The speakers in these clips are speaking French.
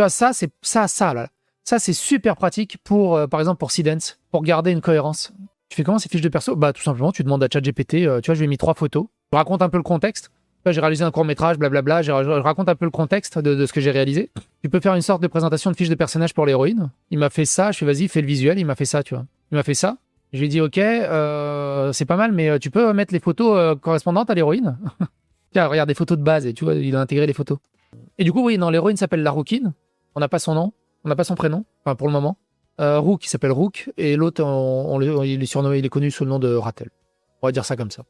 vois, ça, là. Ça, c'est super pratique pour, par exemple, pour Seedance, pour garder une cohérence. Tu fais comment ces fiches de perso? Bah, tout simplement, tu demandes à ChatGPT, tu vois, je lui ai mis 3 photos. Je raconte un peu le contexte. Tu vois, j'ai réalisé un court-métrage, blablabla. Je raconte un peu le contexte de ce que j'ai réalisé. Tu peux faire une sorte de présentation de fiche de personnage pour l'héroïne. Il m'a fait ça. Je fais, vas-y, fais le visuel. Il m'a fait ça, tu vois. Il m'a fait ça. Je lui ai dit, ok, c'est pas mal, mais tu peux mettre les photos correspondantes à l'héroïne. Tiens, regarde des photos de base et tu vois, il a intégré les photos. Et du coup, oui, non, l'héroïne s'appelle la Rookine. On n'a pas son nom, on n'a pas son prénom, enfin pour le moment. Rook, il s'appelle Rook, et l'autre, il est surnommé, il est connu sous le nom de Ratel. On va dire ça comme ça.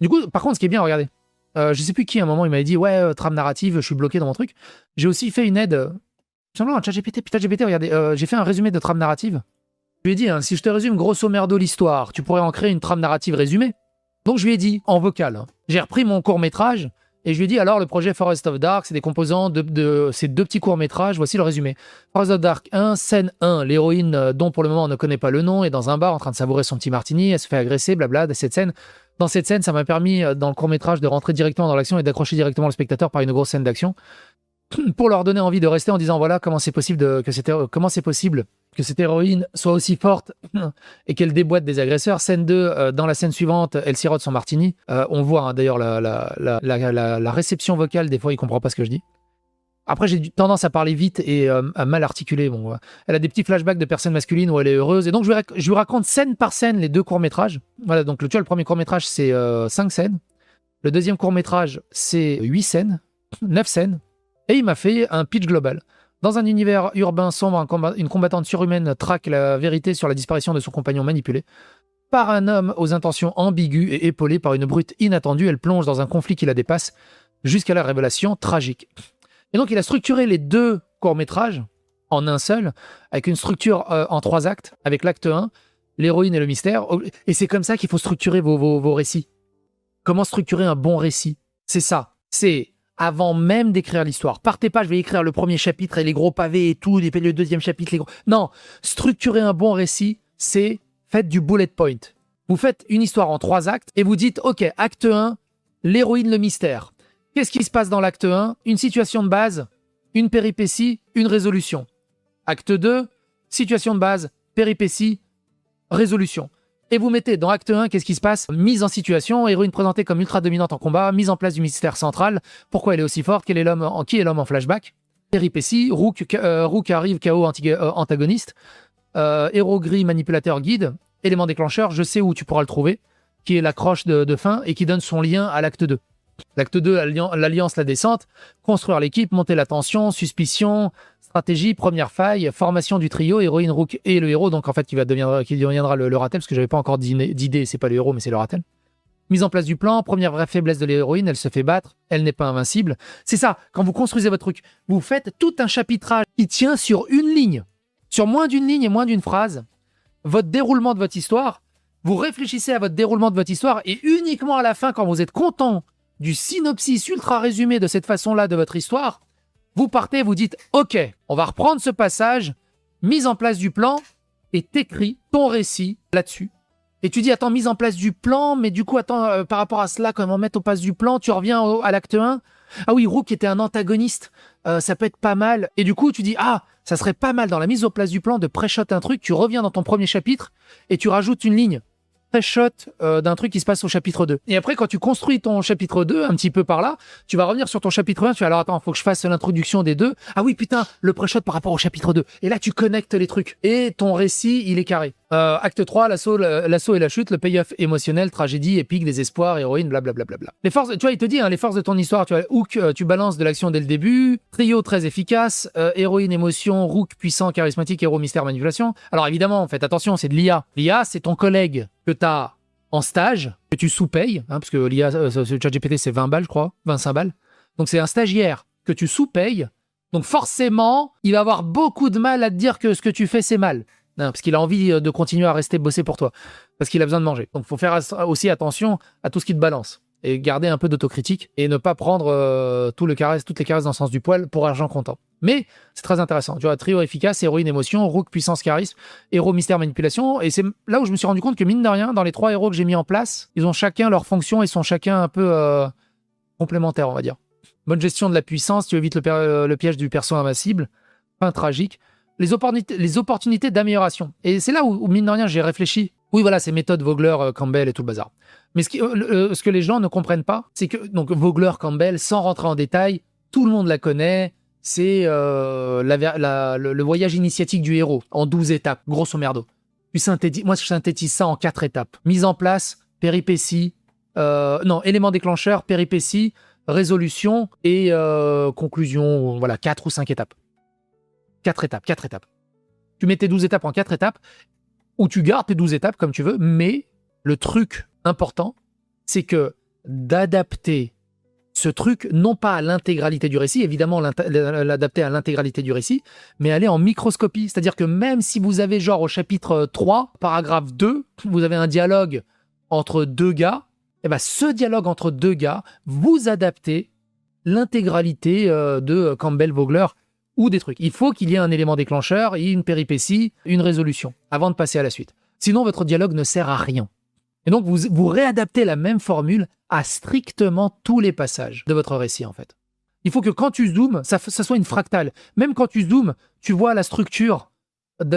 Du coup, par contre, ce qui est bien, regardez. Je sais plus qui, à un moment, il m'avait dit, ouais, trame narrative, je suis bloqué dans mon truc. J'ai aussi fait une aide, tout simplement, ChatGPT. Putain, GPT, regardez, j'ai fait un résumé de trame narrative. Je lui ai dit, hein, si je te résume grosso merdo l'histoire, tu pourrais en créer une trame narrative résumée. Donc je lui ai dit, en vocal, hein. J'ai repris mon court-métrage, et je lui ai dit, alors le projet Forest of Dark, c'est des composants de ces 2 petits courts-métrages, voici le résumé. Forest of Dark 1, scène 1, l'héroïne dont pour le moment on ne connaît pas le nom, est dans un bar en train de savourer son petit martini, elle se fait agresser, blabla, cette scène. Dans cette scène, ça m'a permis, dans le court-métrage, de rentrer directement dans l'action et d'accrocher directement le spectateur par une grosse scène d'action, pour leur donner envie de rester en disant, voilà, comment c'est possible que cette héroïne soit aussi forte et qu'elle déboîte des agresseurs. Scène 2, dans la scène suivante, elle sirote son martini. On voit hein, d'ailleurs la réception vocale, des fois il comprend pas ce que je dis. Après, j'ai tendance à parler vite et à mal articuler. Bon, elle a des petits flashbacks de personnes masculines où elle est heureuse. Et donc, je lui raconte scène par scène les 2 courts-métrages. Voilà, donc tu vois, le premier court-métrage, c'est 5 scènes. Le deuxième court-métrage, c'est 8 scènes, 9 scènes. Et il m'a fait un pitch global. Dans un univers urbain sombre, une combattante surhumaine traque la vérité sur la disparition de son compagnon manipulé. Par un homme aux intentions ambiguës et épaulé par une brute inattendue, elle plonge dans un conflit qui la dépasse jusqu'à la révélation tragique. Et donc il a structuré les 2 courts-métrages en un seul, avec une structure en 3 actes, avec l'acte 1, l'héroïne et le mystère. Et c'est comme ça qu'il faut structurer vos récits. Comment structurer un bon récit? C'est ça. C'est avant même d'écrire l'histoire. Partez pas, je vais écrire le premier chapitre et les gros pavés et tout, et puis le deuxième chapitre, les gros... Non, structurer un bon récit, c'est faites du bullet point. Vous faites une histoire en 3 actes et vous dites, ok, acte 1, l'héroïne, le mystère. Qu'est-ce qui se passe dans l'acte 1? Une situation de base, une péripétie, une résolution. Acte 2, situation de base, péripétie, résolution. Et vous mettez dans acte 1, qu'est-ce qui se passe? Mise en situation, héroïne présentée comme ultra dominante en combat, mise en place du mystère central, pourquoi elle est aussi forte, qui est l'homme en flashback, péripétie, Rook arrive, KO antagoniste, héros gris manipulateur guide, élément déclencheur, je sais où tu pourras le trouver, qui est l'accroche de fin et qui donne son lien à l'acte 2. L'acte 2, l'alliance, la descente, construire l'équipe, monter la tension, suspicion, stratégie, première faille, formation du trio, héroïne, Rook et le héros, donc en fait qui deviendra le Ratel, parce que j'avais pas encore d'idée, c'est pas le héros mais c'est le Ratel. Mise en place du plan, première vraie faiblesse de l'héroïne, elle se fait battre, elle n'est pas invincible. C'est ça, quand vous construisez votre truc, vous faites tout un chapitrage qui tient sur une ligne, sur moins d'une ligne et moins d'une phrase, votre déroulement de votre histoire, vous réfléchissez à votre déroulement de votre histoire et uniquement à la fin, quand vous êtes content du synopsis ultra résumé de cette façon-là de votre histoire, vous partez, vous dites « Ok, on va reprendre ce passage, mise en place du plan, et t'écris ton récit là-dessus. » Et tu dis « Attends, mise en place du plan, mais du coup, attends, par rapport à cela, comment mettre au passe du plan, tu reviens à l'acte 1. Ah oui, Rook était un antagoniste, ça peut être pas mal. » Et du coup, tu dis « Ah, ça serait pas mal dans la mise en place du plan de pré-shot un truc, tu reviens dans ton premier chapitre, et tu rajoutes une ligne. » Shot d'un truc qui se passe au chapitre 2. Et après, quand tu construis ton chapitre 2, un petit peu par là, tu vas revenir sur ton chapitre 1, tu vas alors attends, faut que je fasse l'introduction des 2. Ah oui, putain, le pré-shot par rapport au chapitre 2. Et là, tu connectes les trucs. Et ton récit, il est carré. Acte 3, l'assaut et la chute, le payoff émotionnel, tragédie, épique, désespoir, héroïne, blablabla. Les forces, tu vois, il te dit, hein, les forces de ton histoire, tu vois, Hook, tu balances de l'action dès le début, trio très efficace, héroïne, émotion, Rook, puissant, charismatique, héros, mystère, manipulation. Alors évidemment, faites attention, c'est de l'IA. L'IA, c'est ton collègue que t'as en stage, que tu sous-payes, hein, parce que l'IA, ce ChatGPT, c'est 20 balles, je crois, 25 balles. Donc c'est un stagiaire que tu sous-payes. Donc forcément, il va avoir beaucoup de mal à te dire que ce que tu fais, c'est mal. Non, parce qu'il a envie de continuer à rester bosser pour toi. Parce qu'il a besoin de manger. Donc il faut faire aussi attention à tout ce qui te balance. Et garder un peu d'autocritique. Et ne pas prendre toutes les caresses dans le sens du poil pour argent comptant. Mais c'est très intéressant. Tu vois, trio efficace, héroïne, émotion, Rook, puissance, charisme, héros, mystère, manipulation. Et c'est là où je me suis rendu compte que mine de rien, dans les 3 héros que j'ai mis en place, ils ont chacun leur fonction et sont chacun un peu complémentaires, on va dire. Bonne gestion de la puissance, tu évites le piège du perso invincible. fin tragique. Les opportunités d'amélioration. Et c'est là où, mine de rien, j'ai réfléchi. Oui, voilà, c'est méthode Vogler, Campbell et tout le bazar. Mais ce que les gens ne comprennent pas, c'est que donc Vogler, Campbell, sans rentrer en détail, tout le monde la connaît. C'est le voyage initiatique du héros en 12 étapes, grosso merdo. Moi, je synthétise ça en 4 étapes. Mise en place, péripéties, élément déclencheur, péripéties, résolution et conclusion. Voilà, 4 ou 5 étapes. 4 étapes. Tu mets tes 12 étapes en 4 étapes, ou tu gardes tes 12 étapes comme tu veux, mais le truc important, c'est que d'adapter ce truc, non pas à l'intégralité du récit, évidemment l'adapter à l'intégralité du récit, mais aller en microscopie. C'est-à-dire que même si vous avez genre au chapitre 3, paragraphe 2, vous avez un dialogue entre deux gars, et ben ce dialogue entre deux gars, vous adaptez l'intégralité de Campbell-Vogler ou des trucs. Il faut qu'il y ait un élément déclencheur, une péripétie, une résolution, avant de passer à la suite. Sinon, votre dialogue ne sert à rien. Et donc, vous réadaptez la même formule à strictement tous les passages de votre récit, en fait. Il faut que quand tu zoomes, ça soit une fractale. Même quand tu zoomes, tu vois la structure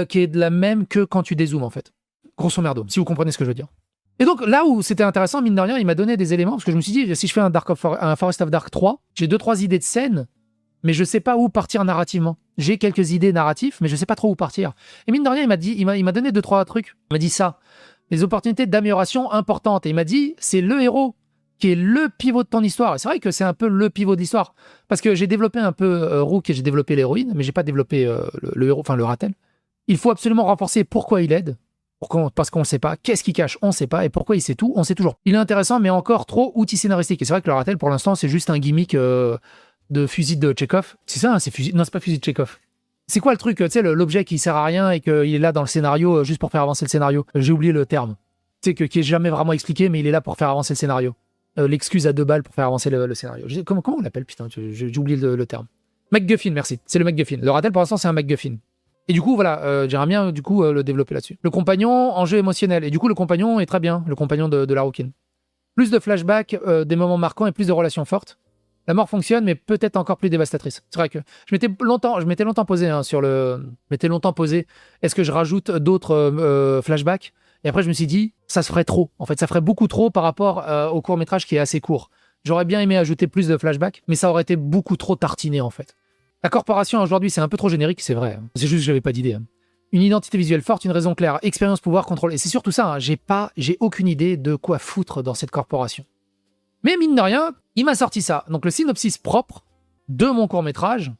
qui est de la même que quand tu dézoomes, en fait. Grosso merdo, si vous comprenez ce que je veux dire. Et donc, là où c'était intéressant, mine de rien, il m'a donné des éléments, parce que je me suis dit, si je fais un Forest of Dark 3, j'ai 2-3 idées de scènes, mais je sais pas où partir narrativement. J'ai quelques idées narratives, mais je sais pas trop où partir. Et mine de rien, il m'a donné 2-3 trucs. Il m'a dit ça. Les opportunités d'amélioration importantes. Et il m'a dit, c'est le héros qui est le pivot de ton histoire. Et c'est vrai que c'est un peu le pivot de l'histoire. Parce que j'ai développé un peu Rook et j'ai développé l'héroïne, mais j'ai pas développé le héros, enfin le Ratel. Il faut absolument renforcer pourquoi il aide. Parce qu'on ne sait pas. Qu'est-ce qu'il cache? On ne sait pas. Et pourquoi il sait tout? On sait toujours. Il est intéressant, mais encore trop outil scénaristique. Et c'est vrai que le Ratel, pour l'instant, c'est juste un gimmick de fusil de Chekhov. C'est ça, hein, non, c'est pas fusil de Chekhov. C'est quoi le truc, tu sais, l'objet qui sert à rien et qu'il est là dans le scénario juste pour faire avancer le scénario. J'ai oublié le terme. Tu sais, qui est jamais vraiment expliqué, mais il est là pour faire avancer le scénario. L'excuse à 2 balles pour faire avancer le scénario. Comment on l'appelle? Putain, j'ai oublié le terme. MacGuffin, merci. C'est le MacGuffin. Le Ratel, pour l'instant, c'est un MacGuffin. Et du coup, voilà, j'aimerais bien le développer là-dessus. Le compagnon, enjeu émotionnel. Et du coup, le compagnon est très bien, le compagnon de la rouquine. Plus de flashbacks, des moments marquants et plus de relations fortes. La mort fonctionne, mais peut-être encore plus dévastatrice. C'est vrai que je m'étais longtemps posé est-ce que je rajoute d'autres flashbacks? Et après, je me suis dit, ça se ferait trop. En fait, ça ferait beaucoup trop par rapport au court-métrage qui est assez court. J'aurais bien aimé ajouter plus de flashbacks, mais ça aurait été beaucoup trop tartiné, en fait. La corporation, aujourd'hui, c'est un peu trop générique, c'est vrai. C'est juste que j'avais pas d'idée. Une identité visuelle forte, une raison claire, expérience, pouvoir, contrôle. Et c'est surtout ça, hein, j'ai aucune idée de quoi foutre dans cette corporation. Mais mine de rien, il m'a sorti ça. Donc le synopsis propre de mon court-métrage,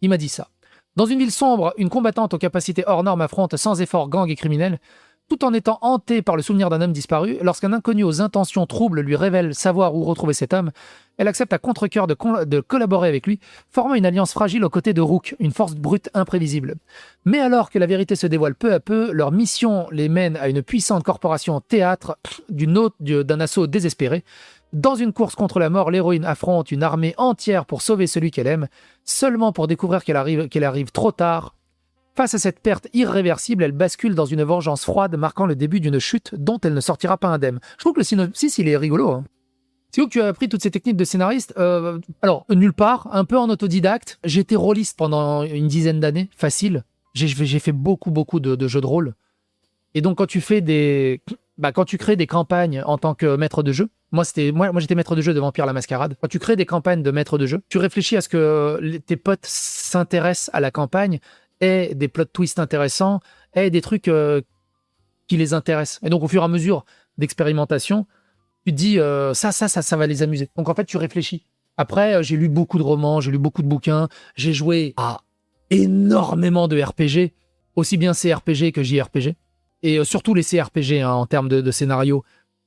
il m'a dit ça. Dans une ville sombre, une combattante aux capacités hors normes affronte sans effort gangs et criminels, tout en étant hantée par le souvenir d'un homme disparu. Lorsqu'un inconnu aux intentions troubles lui révèle savoir où retrouver cet homme, elle accepte à contre-cœur de collaborer avec lui, formant une alliance fragile aux côtés de Rook, une force brute imprévisible. Mais alors que la vérité se dévoile peu à peu, leur mission les mène à une puissante corporation théâtre d'un assaut désespéré. Dans une course contre la mort, l'héroïne affronte une armée entière pour sauver celui qu'elle aime, seulement pour découvrir qu'elle arrive trop tard. Face à cette perte irréversible, elle bascule dans une vengeance froide marquant le début d'une chute dont elle ne sortira pas indemne. Je trouve que le synopsis, il est rigolo. Hein. C'est où que tu as appris toutes ces techniques de scénariste? Alors, nulle part, un peu en autodidacte. J'ai été rôliste pendant une dizaine d'années, facile. J'ai fait beaucoup de jeux de rôle. Et donc, quand tu crées des campagnes en tant que maître de jeu, moi j'étais maître de jeu de Vampire la Mascarade. Quand tu crées des campagnes de maître de jeu, tu réfléchis à ce que tes potes s'intéressent à la campagne, aient des plot twists intéressants, aient des trucs qui les intéressent. Et donc au fur et à mesure d'expérimentation, tu te dis ça va les amuser. Donc en fait tu réfléchis. Après j'ai lu beaucoup de romans, j'ai lu beaucoup de bouquins, j'ai joué à énormément de RPG, aussi bien CRPG que JRPG. Et surtout les CRPG hein, en termes de scénario.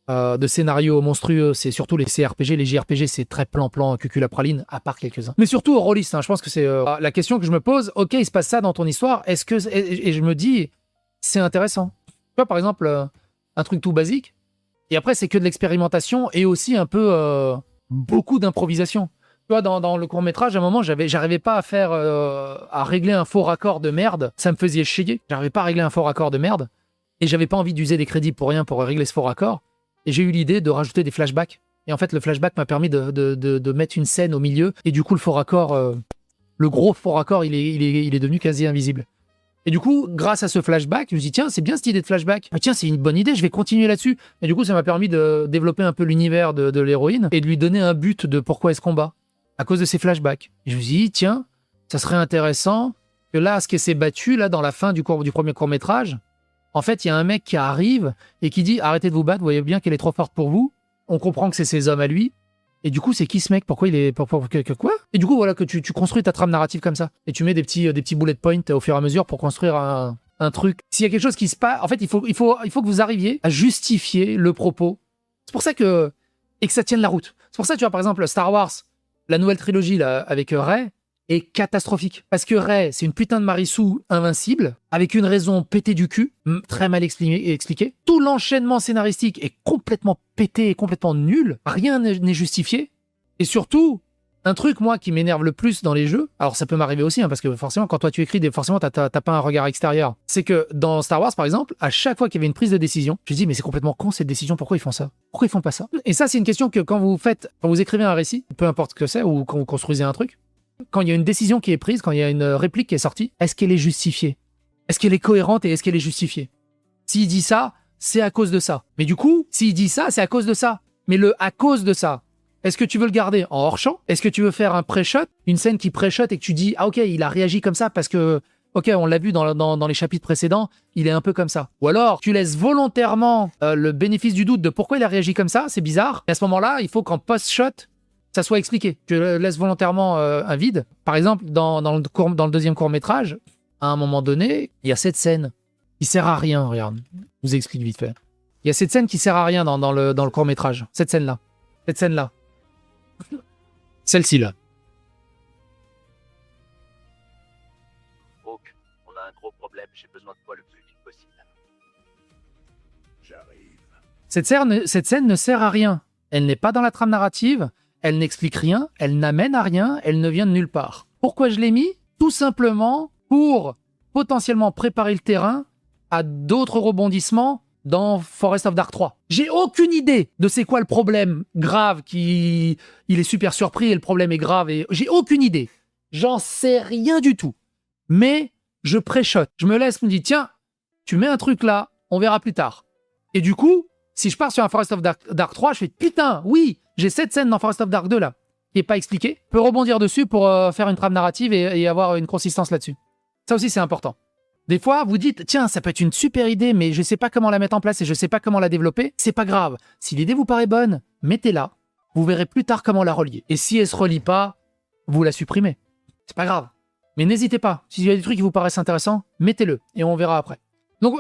De scénarios monstrueux, c'est surtout les CRPG. Les JRPG, c'est très plan-plan, cuculapraline, à part quelques-uns. Mais surtout au rôliste, hein, je pense que c'est la question que je me pose. Ok, il se passe ça dans ton histoire, et je me dis, c'est intéressant. Tu vois, par exemple, un truc tout basique, et après, c'est que de l'expérimentation, et aussi un peu beaucoup d'improvisation. Tu vois, dans le court-métrage, à un moment, j'arrivais pas à régler un faux raccord de merde. Ça me faisait chier. J'arrivais pas à régler un faux raccord de merde, et j'avais pas envie d'user des crédits pour rien pour régler ce faux raccord. Et j'ai eu l'idée de rajouter des flashbacks. Et en fait, le flashback m'a permis de mettre une scène au milieu. Et du coup, le faux raccord, Le gros faux raccord, il est devenu quasi invisible. Et du coup, grâce à ce flashback, je me suis dit, tiens, c'est bien cette idée de flashback. Ah, tiens, c'est une bonne idée, je vais continuer là-dessus. Et du coup, ça m'a permis de développer un peu l'univers de l'héroïne et de lui donner un but de pourquoi elle se combat. À cause de ces flashbacks. Et je me suis dit, tiens, ça serait intéressant que là, ce qui s'est battu, là, dans la fin du premier court-métrage, en fait, il y a un mec qui arrive et qui dit, arrêtez de vous battre, vous voyez bien qu'elle est trop forte pour vous. On comprend que c'est ses hommes à lui. Et du coup, c'est qui ce mec? Pourquoi il est... Quoi? Et du coup, voilà que tu construis ta trame narrative comme ça. Et tu mets des petits bullet points au fur et à mesure pour construire un truc. S'il y a quelque chose qui se passe... En fait, il faut que vous arriviez à justifier le propos. C'est pour ça que... Et que ça tienne la route. C'est pour ça que tu vois, par exemple, Star Wars, la nouvelle trilogie là, avec Rey, est catastrophique. Parce que Rey, c'est une putain de Marissou invincible, avec une raison pétée du cul, très mal expliquée. Tout l'enchaînement scénaristique est complètement pété et complètement nul. Rien n'est justifié. Et surtout, un truc, moi, qui m'énerve le plus dans les jeux, alors ça peut m'arriver aussi, hein, parce que forcément, quand toi tu écris, forcément, t'as pas un regard extérieur. C'est que dans Star Wars, par exemple, à chaque fois qu'il y avait une prise de décision, je me dis, mais c'est complètement con cette décision, pourquoi ils font ça? Pourquoi ils font pas ça? Et ça, c'est une question que quand vous écrivez un récit, peu importe ce que c'est, ou quand vous construisez un truc, quand il y a une décision qui est prise, quand il y a une réplique qui est sortie, est-ce qu'elle est justifiée? Est-ce qu'elle est cohérente et est-ce qu'elle est justifiée? S'il dit ça, c'est à cause de ça. Mais du coup, s'il dit ça, c'est à cause de ça. Mais le à cause de ça, est-ce que tu veux le garder en hors-champ? Est-ce que tu veux faire un pré-shot? Une scène qui pré-shot et que tu dis, ah ok, il a réagi comme ça parce que, ok, on l'a vu dans les chapitres précédents, il est un peu comme ça. Ou alors, tu laisses volontairement le bénéfice du doute de pourquoi il a réagi comme ça, c'est bizarre. Et à ce moment-là, il faut qu'en post-shot, ça soit expliqué. Tu laisses volontairement un vide. Par exemple, dans le deuxième court-métrage, à un moment donné, il y a cette scène qui sert à rien, regarde. Je vous explique vite fait. Il y a cette scène qui sert à rien dans le court-métrage. Cette scène-là. Cette scène-là. Celle-ci, là. Hawk, on a un gros problème, j'ai besoin de toi le plus vite possible. J'arrive. Cette scène ne sert à rien. Elle n'est pas dans la trame narrative, elle n'explique rien, elle n'amène à rien, elle ne vient de nulle part. Pourquoi je l'ai mis? Tout simplement pour potentiellement préparer le terrain à d'autres rebondissements dans Forest of Dark 3. J'ai aucune idée de c'est quoi le problème grave il est super surpris et le problème est grave et j'ai aucune idée. J'en sais rien du tout. Mais je pré-shot. Je me laisse, me dis tiens, tu mets un truc là, on verra plus tard. Et du coup, si je pars sur un Forest of Dark 3, je fais putain, oui, j'ai cette scène dans Forest of Dark 2 là qui est pas expliquée. Je peux rebondir dessus pour faire une trame narrative et avoir une consistance là-dessus. Ça aussi c'est important. Des fois, vous dites, tiens, ça peut être une super idée, mais je sais pas comment la mettre en place et je sais pas comment la développer. C'est pas grave. Si l'idée vous paraît bonne, mettez-la. Vous verrez plus tard comment la relier. Et si elle se relie pas, vous la supprimez. C'est pas grave. Mais n'hésitez pas. S'il y a des trucs qui vous paraissent intéressants, mettez-le et on verra après. Donc,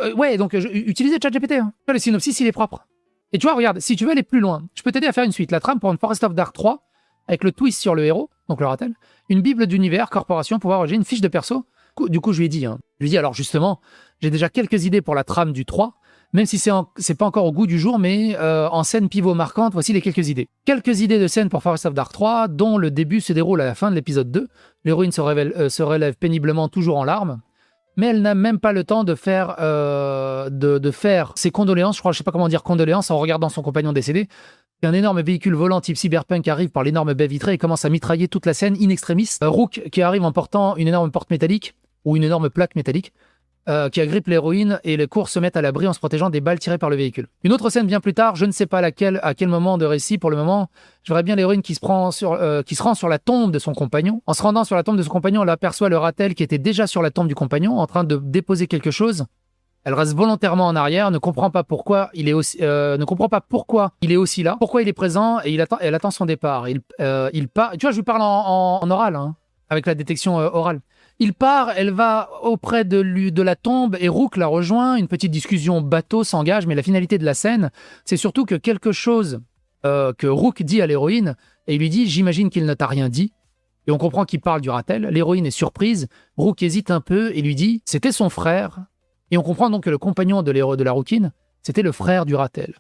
utilisez ChatGPT. Hein. Le synopsis, il est propre. Et tu vois, regarde, si tu veux aller plus loin, je peux t'aider à faire une suite. La trame pour une Forest of Dark 3, avec le twist sur le héros, donc le Ratel, une bible d'univers, corporation, pouvoir, j'ai une fiche de perso. Du coup, je lui ai dit, alors justement, j'ai déjà quelques idées pour la trame du 3, même si c'est pas encore au goût du jour, mais en scène pivot marquante, voici les quelques idées. Quelques idées de scène pour Forest of Dark 3, dont le début se déroule à la fin de l'épisode 2. L'héroïne se relève péniblement, toujours en larmes, mais elle n'a même pas le temps de faire ses condoléances, je sais pas comment dire condoléances, en regardant son compagnon décédé. Un énorme véhicule volant type cyberpunk arrive par l'énorme baie vitrée et commence à mitrailler toute la scène in extremis. Rook qui arrive en portant une énorme porte métallique, ou une énorme plaque métallique, qui agrippe l'héroïne et les courses se mettent à l'abri en se protégeant des balles tirées par le véhicule. Une autre scène bien plus tard, je ne sais pas à quel moment de récit pour le moment, je verrais bien l'héroïne qui se rend sur la tombe de son compagnon. En se rendant sur la tombe de son compagnon, elle aperçoit le Ratel qui était déjà sur la tombe du compagnon, en train de déposer quelque chose. Elle reste volontairement en arrière, ne comprend pas pourquoi il est aussi là, pourquoi il est présent et elle attend son départ. Il part. Tu vois, je lui parle en oral, hein, avec la détection orale. Il part, elle va auprès de la tombe et Rook la rejoint. Une petite discussion bateau s'engage, mais la finalité de la scène, c'est surtout que quelque chose que Rook dit à l'héroïne et il lui dit « J'imagine qu'il ne t'a rien dit ». Et on comprend qu'il parle du Ratel. L'héroïne est surprise. Rook hésite un peu et lui dit « C'était son frère ». Et on comprend donc que le compagnon de la Rookine, c'était le frère du Ratel.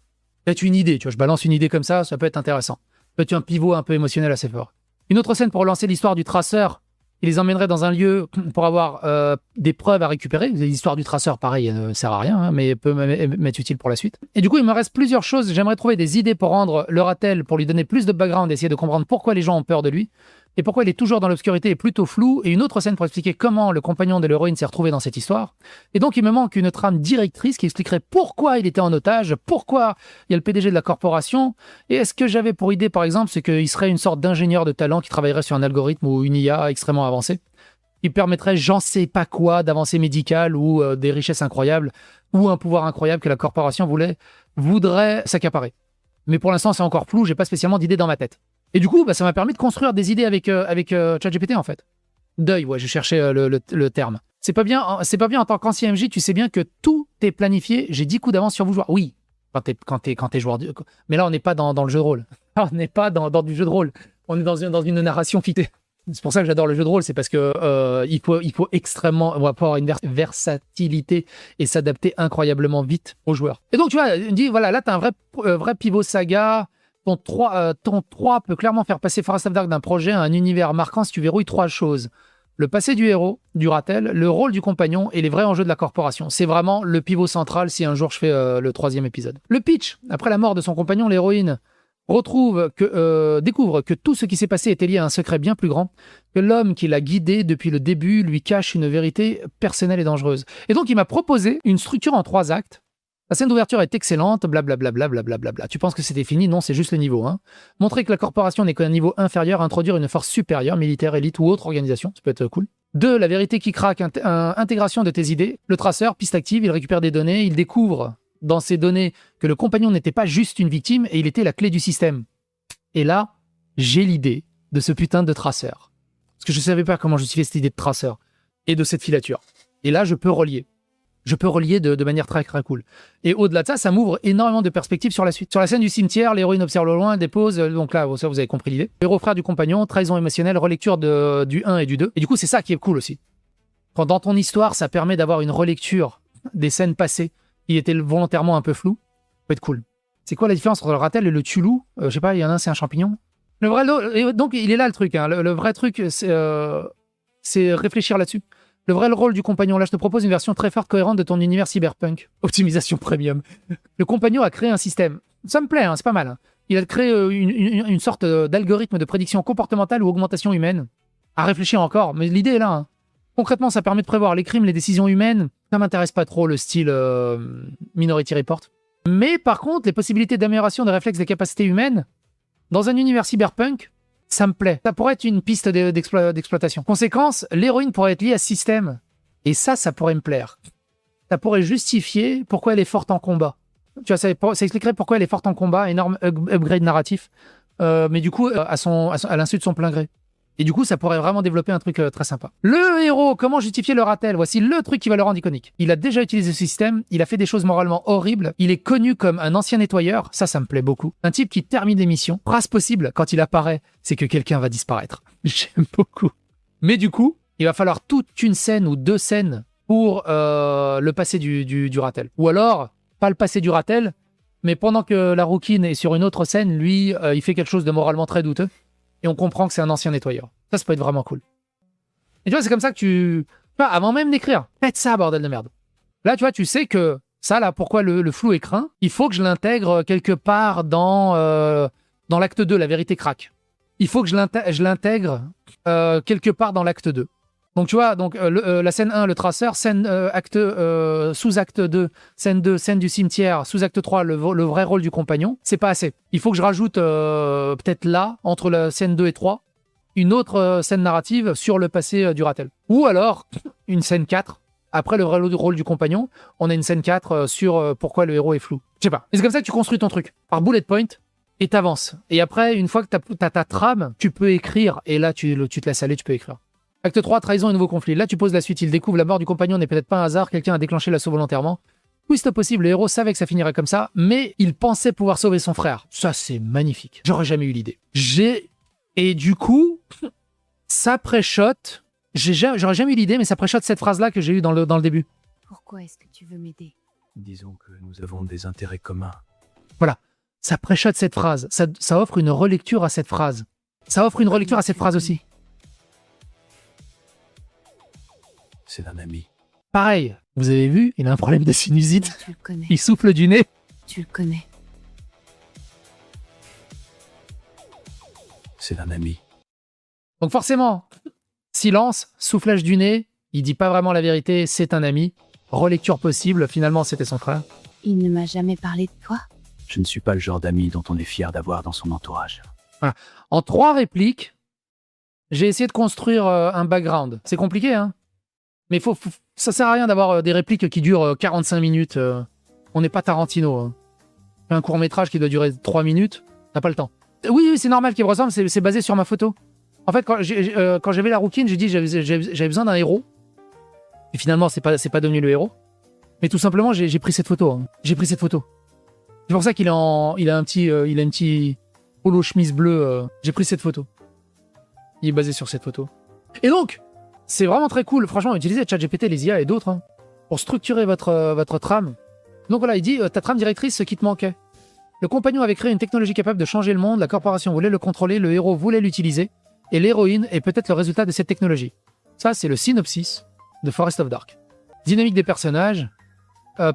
Peut-être une idée, tu vois, je balance une idée comme ça peut être intéressant. Peut-être un pivot un peu émotionnel assez fort. Une autre scène pour relancer l'histoire du traceur, il les emmènerait dans un lieu pour avoir des preuves à récupérer. L'histoire du traceur, pareil, ne sert à rien, hein, mais peut m'être utile pour la suite. Et du coup, il me reste plusieurs choses. J'aimerais trouver des idées pour rendre le Ratel, pour lui donner plus de background, essayer de comprendre pourquoi les gens ont peur de lui. et pourquoi il est toujours dans l'obscurité et plutôt flou, et une autre scène pour expliquer comment le compagnon de l'héroïne s'est retrouvé dans cette histoire. Et donc il me manque une trame directrice qui expliquerait pourquoi il était en otage, pourquoi il y a le PDG de la corporation, et est-ce que j'avais pour idée par exemple, c'est qu'il serait une sorte d'ingénieur de talent qui travaillerait sur un algorithme ou une IA extrêmement avancée, qui permettrait j'en sais pas quoi d'avancées médicales ou des richesses incroyables, ou un pouvoir incroyable que la corporation voudrait s'accaparer. Mais pour l'instant c'est encore flou, j'ai pas spécialement d'idée dans ma tête. Et du coup, ça m'a permis de construire des idées avec ChatGPT en fait. Deuil, ouais, je cherchais le terme. C'est pas bien en tant qu'ancien MJ, tu sais bien que tout est planifié. J'ai 10 coups d'avance sur vous joueurs. Oui, quand t'es joueur. Mais là, on n'est pas dans le jeu de rôle. On n'est pas dans du jeu de rôle. On est dans une narration fictive. C'est pour ça que j'adore le jeu de rôle, c'est parce que il faut extrêmement, on va pouvoir avoir une versatilité et s'adapter incroyablement vite aux joueurs. Et donc tu vois, il dit voilà, là t'as un vrai pivot saga. Ton 3 peut clairement faire passer Forest of Dark d'un projet à un univers marquant si tu verrouilles 3 choses. Le passé du héros, du Ratel, le rôle du compagnon et les vrais enjeux de la corporation. C'est vraiment le pivot central si un jour je fais le 3e épisode. Le pitch, après la mort de son compagnon, l'héroïne découvre que tout ce qui s'est passé était lié à un secret bien plus grand, que l'homme qui l'a guidé depuis le début lui cache une vérité personnelle et dangereuse. Et donc il m'a proposé une structure en 3 actes. La scène d'ouverture est excellente, blablabla. Tu penses que c'était fini? Non, c'est juste le niveau 1. Montrer que la corporation n'est qu'un niveau inférieur, introduire une force supérieure, militaire, élite ou autre organisation, ça peut être cool. 2. La vérité qui craque, intégration de tes idées. Le traceur, piste active, il récupère des données, il découvre dans ces données que le compagnon n'était pas juste une victime et il était la clé du système. Et là, j'ai l'idée de ce putain de traceur. Parce que je savais pas comment justifier cette idée de traceur et de cette filature. Et là, je peux relier. De manière très très cool. Et au-delà de ça, ça m'ouvre énormément de perspectives sur la suite. Sur la scène du cimetière, l'héroïne observe au loin, dépose, donc là, ça vous avez compris l'idée. Le héros frère du compagnon, trahison émotionnelle, relecture du 1 et du 2. Et du coup, c'est ça qui est cool aussi. Quand dans ton histoire, ça permet d'avoir une relecture des scènes passées qui étaient volontairement un peu floues, ça peut être cool. C'est quoi la différence entre le ratel et le tulou? Je sais pas, il y en a un, c'est un champignon. Le vrai, et donc il est là le truc. Hein. Le vrai truc, c'est réfléchir là-dessus. Le vrai rôle du compagnon, là je te propose une version très forte, cohérente de ton univers cyberpunk. Optimisation premium. Le compagnon a créé un système. Ça me plaît, hein, c'est pas mal. Hein. Il a créé une sorte d'algorithme de prédiction comportementale ou augmentation humaine. À réfléchir encore, mais l'idée est là. Hein. Concrètement, ça permet de prévoir les crimes, les décisions humaines. Ça m'intéresse pas trop le style Minority Report. Mais par contre, les possibilités d'amélioration des réflexes des capacités humaines, dans un univers cyberpunk, ça me plaît. Ça pourrait être une piste d'exploitation. Conséquence, l'héroïne pourrait être liée à ce système. Et ça pourrait me plaire. Ça pourrait justifier pourquoi elle est forte en combat. Tu vois, ça expliquerait pourquoi elle est forte en combat, énorme upgrade narratif, mais du coup, à l'insu de son plein gré. Et du coup, ça pourrait vraiment développer un truc très sympa. Le héros, comment justifier le ratel? Voici le truc qui va le rendre iconique. Il a déjà utilisé ce système, il a fait des choses moralement horribles, il est connu comme un ancien nettoyeur, ça me plaît beaucoup. Un type qui termine les missions. Phrase possible, quand il apparaît, c'est que quelqu'un va disparaître. J'aime beaucoup. Mais du coup, il va falloir toute une scène ou 2 scènes pour le passé du ratel. Ou alors, pas le passé du ratel, mais pendant que la rouquine est sur une autre scène, lui, il fait quelque chose de moralement très douteux. Et on comprend que c'est un ancien nettoyeur. Ça peut être vraiment cool. Et tu vois, c'est comme ça que tu vois, avant même d'écrire, faites ça, bordel de merde. Là, tu vois, tu sais que ça, là, pourquoi le flou est craint, il faut que je l'intègre quelque part dans l'acte 2, la vérité craque. Il faut que je l'intègre quelque part dans l'acte 2. Donc, tu vois, la scène 1, le traceur, sous-acte 2, scène 2, scène du cimetière, sous-acte 3, le vrai rôle du compagnon, c'est pas assez. Il faut que je rajoute peut-être là, entre la scène 2 et 3, une autre scène narrative sur le passé du ratel. Ou alors, une scène 4, après le vrai rôle du compagnon, on a une scène 4 sur pourquoi le héros est flou. Je sais pas. Et c'est comme ça que tu construis ton truc, par bullet point, et t'avances. Et après, une fois que t'as ta trame, tu peux écrire, et là, tu te laisses aller, tu peux écrire. Acte 3, trahison et nouveau conflit. Là, tu poses la suite. Il découvre la mort du compagnon n'est peut-être pas un hasard. Quelqu'un a déclenché l'assaut volontairement. Twist possible, le héros savait que ça finirait comme ça, mais il pensait pouvoir sauver son frère. Ça, c'est magnifique. J'aurais jamais eu l'idée. Et du coup, ça pré-shot. J'aurais jamais eu l'idée, mais ça pré-shot cette phrase-là que j'ai eue dans le début. Pourquoi est-ce que tu veux m'aider? Disons que nous avons des intérêts communs. Voilà. Ça pré-shot cette phrase. Ça offre une relecture à cette phrase. Ça offre une relecture à cette phrase aussi. C'est un ami. Pareil, vous avez vu, il a un problème de sinusite. Tu le connais. Il souffle du nez. Tu le connais. C'est un ami. Donc forcément, silence, soufflage du nez, il dit pas vraiment la vérité, c'est un ami. Relecture possible, finalement c'était son frère. Il ne m'a jamais parlé de toi. Je ne suis pas le genre d'ami dont on est fier d'avoir dans son entourage. En 3 répliques, j'ai essayé de construire un background. C'est compliqué, hein. Mais ça sert à rien d'avoir des répliques qui durent 45 minutes. On n'est pas Tarantino. Hein. Un court-métrage qui doit durer 3 minutes, t'as pas le temps. Oui, c'est normal qu'il me ressemble, c'est basé sur ma photo. En fait, quand j'avais la rouquine, j'ai dit j'avais besoin d'un héros. Et finalement, c'est pas devenu le héros. Mais tout simplement, j'ai pris cette photo. Hein. J'ai pris cette photo. C'est pour ça qu'il il a un petit polo chemise bleu. J'ai pris cette photo. Il est basé sur cette photo. Et donc, c'est vraiment très cool. Franchement, utilisez ChatGPT, les IA et d'autres hein, pour structurer votre trame. Donc voilà, il dit ta trame directrice, ce qui te manquait. Le compagnon avait créé une technologie capable de changer le monde. La corporation voulait le contrôler. Le héros voulait l'utiliser. Et l'héroïne est peut-être le résultat de cette technologie. Ça, c'est le synopsis de Forest of Dark. Dynamique des personnages.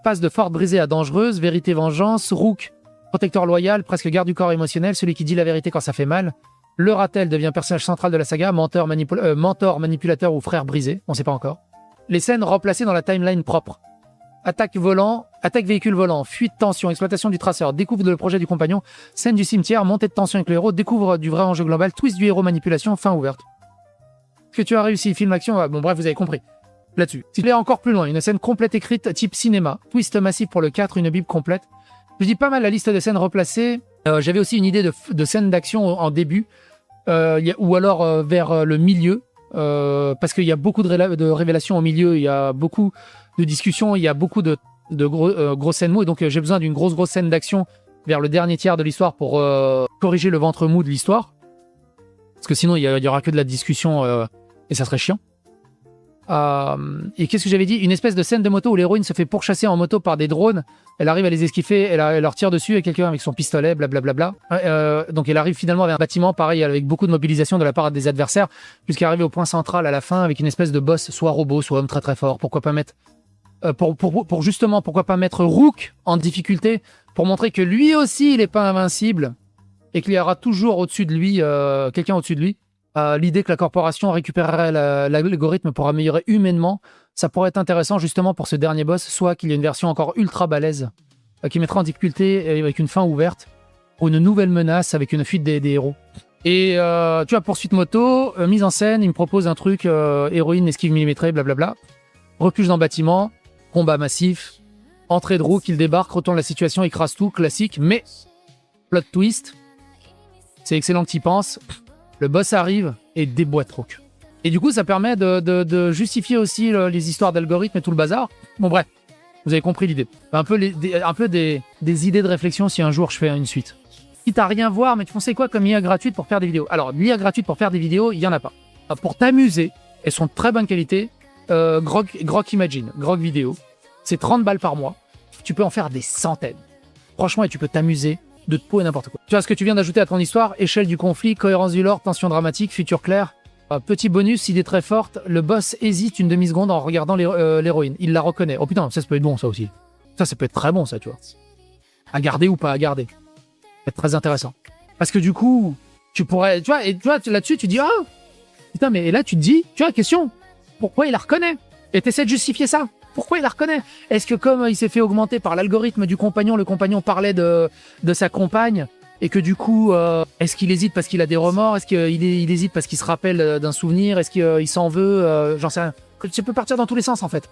Passe de forte brisée à dangereuse. Vérité, vengeance. Rook, protecteur loyal, presque garde du corps émotionnel. Celui qui dit la vérité quand ça fait mal. Le Ratel devient personnage central de la saga. Mentor, manipulateur ou frère brisé. On sait pas encore. Les scènes remplacées dans la timeline propre. Attaque véhicule volant, fuite tension, exploitation du traceur, découvre le projet du compagnon, scène du cimetière, montée de tension avec le héros, découvre du vrai enjeu global, twist du héros, manipulation, fin ouverte. Est-ce que tu as réussi, film action, bon bref, vous avez compris. Là-dessus. S'il est encore plus loin, une scène complète écrite type cinéma, twist massif pour le 4, une bible complète. Je dis pas mal la liste de scènes replacées. J'avais aussi une idée de scènes d'action en début, ou alors vers le milieu, parce qu'il y a beaucoup de révélations au milieu, il y a beaucoup de discussions, il y a beaucoup de grosses scènes mou, et donc j'ai besoin d'une grosse scène d'action vers le dernier tiers de l'histoire pour corriger le ventre mou de l'histoire. Parce que sinon, il y aura que de la discussion et ça serait chiant. Et qu'est-ce que j'avais dit? Une espèce de scène de moto où l'héroïne se fait pourchasser en moto par des drones. Elle arrive à les esquiffer, elle leur tire dessus et quelqu'un avec son pistolet, blablabla. Donc elle arrive finalement vers un bâtiment, pareil, avec beaucoup de mobilisation de la part des adversaires, jusqu'à arriver au point central à la fin avec une espèce de boss, soit robot, soit homme très très fort. Pourquoi pas mettre pourquoi pas mettre Rook en difficulté pour montrer que lui aussi il est pas invincible et qu'il y aura toujours au-dessus de lui quelqu'un au-dessus de lui. L'idée que la corporation récupérerait l'algorithme pour améliorer humainement, ça pourrait être intéressant justement pour ce dernier boss, soit qu'il y ait une version encore ultra balèze qui mettra en difficulté avec une fin ouverte ou une nouvelle menace avec une fuite des héros. Et tu vois, poursuite moto, mise en scène, il me propose un truc, héroïne, esquive millimétrée, blablabla, refuge dans bâtiment, combat massif, entrée de Rook, il débarque, retourne la situation, écrase tout, classique, mais plot twist, c'est excellent que tu y penses, le boss arrive et déboîte Rook. Et du coup, ça permet de justifier aussi les histoires d'algorithmes et tout le bazar. Bon bref, vous avez compris l'idée. Un peu des idées de réflexion si un jour je fais une suite. Quitte à rien voir, mais tu pensais quoi comme IA gratuite pour faire des vidéos? Alors, l'IA gratuite pour faire des vidéos, il n'y en a pas. Pour t'amuser, elles sont de très bonne qualité. Grok Imagine, Grok Vidéo, c'est 30 balles par mois. Tu peux en faire des centaines. Franchement, et tu peux t'amuser de tout et n'importe quoi. Tu vois ce que tu viens d'ajouter à ton histoire? Échelle du conflit, cohérence du lore, tension dramatique, futur clair. Petit bonus, idée très forte, le boss hésite une demi-seconde en regardant l'héroïne. Il la reconnaît. Oh putain, ça peut être bon ça aussi. Ça peut être très bon ça, tu vois. À garder ou pas à garder. Ça peut être très intéressant. Parce que du coup, tu pourrais... Tu vois, là-dessus, tu dis, ah, putain, mais là, tu te dis, tu vois, question, pourquoi il la reconnaît? Et t'essaies de justifier ça. Pourquoi il la reconnaît? Est-ce que comme il s'est fait augmenter par l'algorithme du compagnon, le compagnon parlait de sa compagne, et que du coup, est-ce qu'il hésite parce qu'il a des remords? Est-ce qu'il hésite parce qu'il se rappelle d'un souvenir? Est-ce qu'il s'en veut? J'en sais rien. Tu peux partir dans tous les sens, en fait.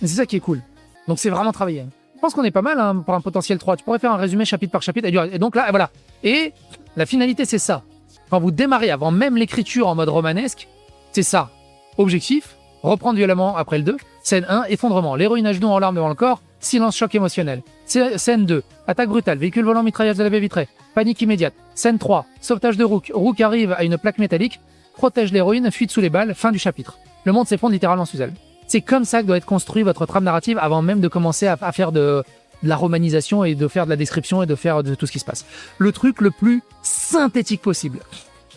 Et c'est ça qui est cool. Donc c'est vraiment travaillé. Je pense qu'on est pas mal hein, pour un potentiel 3. Tu pourrais faire un résumé chapitre par chapitre. Et donc là, voilà. Et la finalité, c'est ça. Quand vous démarrez avant même l'écriture en mode romanesque, c'est ça. Objectif, reprendre violemment après le 2. Scène 1, effondrement. L'héroïne à genoux en larmes devant le corps. Silence, choc émotionnel. Scène 2, attaque brutale. Véhicule volant, mitrailleuse de la baie vitrée. Panique immédiate. Scène 3, sauvetage de Rook. Rook arrive à une plaque métallique, protège l'héroïne, fuite sous les balles. Fin du chapitre. Le monde s'effondre littéralement sous elle. C'est comme ça que doit être construit votre trame narrative avant même de commencer à faire de la romanisation et de faire de la description et de faire de tout ce qui se passe. Le truc le plus synthétique possible.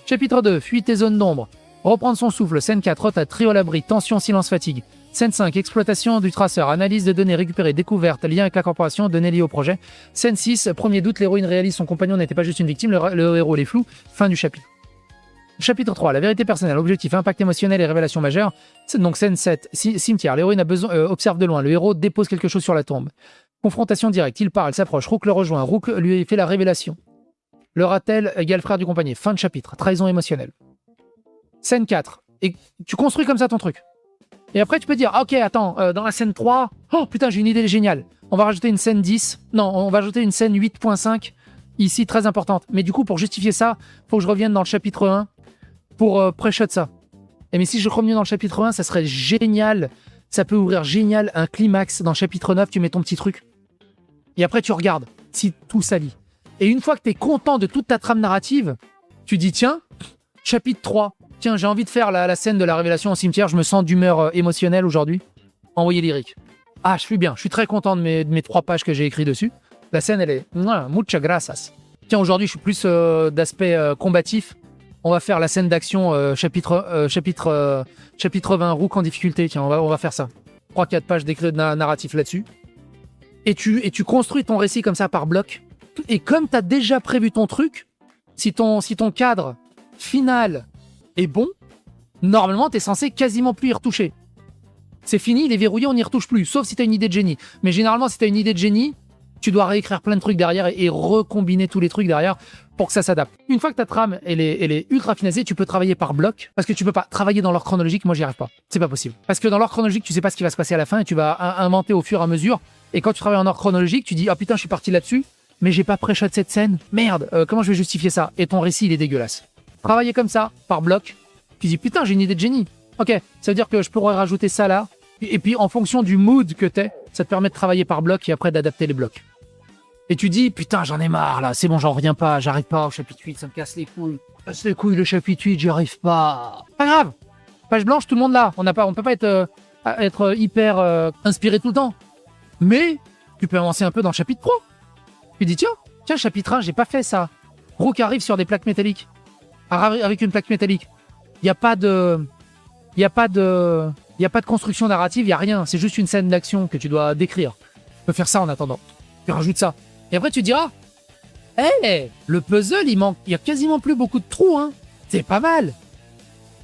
Chapitre 2, fuite et zone d'ombre. Reprendre son souffle. Scène 4, rotate, trio à l'abri, tension, silence, fatigue. Scène 5, exploitation du traceur, analyse de données récupérées, découverte, lien avec la corporation, données liées au projet. Scène 6, premier doute, l'héroïne réalise son compagnon n'était pas juste une victime, le héros les flou. Fin du chapitre. Chapitre 3, la vérité personnelle, objectif, impact émotionnel et révélation majeure. Donc scène 7, cimetière, l'héroïne observe de loin, le héros dépose quelque chose sur la tombe. Confrontation directe, il part, elle s'approche, Rook le rejoint, Rook lui fait la révélation. Le Ratel égale frère du compagnon, fin de chapitre, trahison émotionnelle. Scène 4, et tu construis comme ça ton truc. Et après tu peux dire, ah, ok, attends, dans la scène 3, oh putain j'ai une idée géniale, on va rajouter une scène 10, non, on va rajouter une scène 8.5, ici très importante. Mais du coup pour justifier ça, faut que je revienne dans le chapitre 1, pour pré-shot ça. Et mais si je reviens dans le chapitre 1, ça serait génial. Ça peut ouvrir génial un climax. Dans le chapitre 9, tu mets ton petit truc. Et après, tu regardes si tout s'allie. Et une fois que tu es content de toute ta trame narrative, tu dis, tiens, chapitre 3. Tiens, j'ai envie de faire la scène de la révélation au cimetière. Je me sens d'humeur émotionnelle aujourd'hui. Envoyez lyrique. Ah, je suis bien. Je suis très content de mes 3 pages que j'ai écrit dessus. La scène, elle est muchas gracias. Tiens, aujourd'hui, je suis plus d'aspect combatif. On va faire la scène d'action chapitre 20, Rook en difficulté. Tiens, on va faire ça. 3-4 pages d'écrit narratif là-dessus. Et tu construis ton récit comme ça par bloc. Et comme tu as déjà prévu ton truc, si ton cadre final est bon, normalement, tu es censé quasiment plus y retoucher. C'est fini, il est verrouillé, on n'y retouche plus. Sauf si tu as une idée de génie. Mais généralement, si tu as une idée de génie, tu dois réécrire plein de trucs derrière et recombiner tous les trucs derrière pour que ça s'adapte. Une fois que ta trame elle est ultra finalisée, tu peux travailler par bloc parce que tu peux pas travailler dans l'ordre chronologique. Moi, j'y arrive pas. C'est pas possible. Parce que dans l'ordre chronologique, tu sais pas ce qui va se passer à la fin et tu vas inventer au fur et à mesure. Et quand tu travailles en ordre chronologique, tu dis ah putain, je suis parti là-dessus, mais j'ai pas pré-shot cette scène. Merde, comment je vais justifier ça? Et ton récit, il est dégueulasse. Travailler comme ça, par bloc, tu dis putain, j'ai une idée de génie. Ok, ça veut dire que je pourrais rajouter ça là. Et puis en fonction du mood que t'es, ça te permet de travailler par bloc et après d'adapter les blocs. Et tu dis, putain, j'en ai marre, là, c'est bon, j'en reviens pas, j'arrive pas au chapitre 8, ça me casse les couilles. Casse les couilles, le chapitre 8, j'y arrive pas. Pas grave. Page blanche, tout le monde là. On peut pas être hyper inspiré tout le temps. Mais, tu peux avancer un peu dans le chapitre 3. Tu dis, tiens, chapitre 1, j'ai pas fait ça. Rook arrive sur des plaques métalliques. Avec une plaque métallique. Il y a pas de construction narrative, il y a rien. C'est juste une scène d'action que tu dois décrire. Tu peux faire ça en attendant. Tu rajoutes ça. Et après, tu diras, le puzzle, il y a quasiment plus beaucoup de trous, hein. C'est pas mal.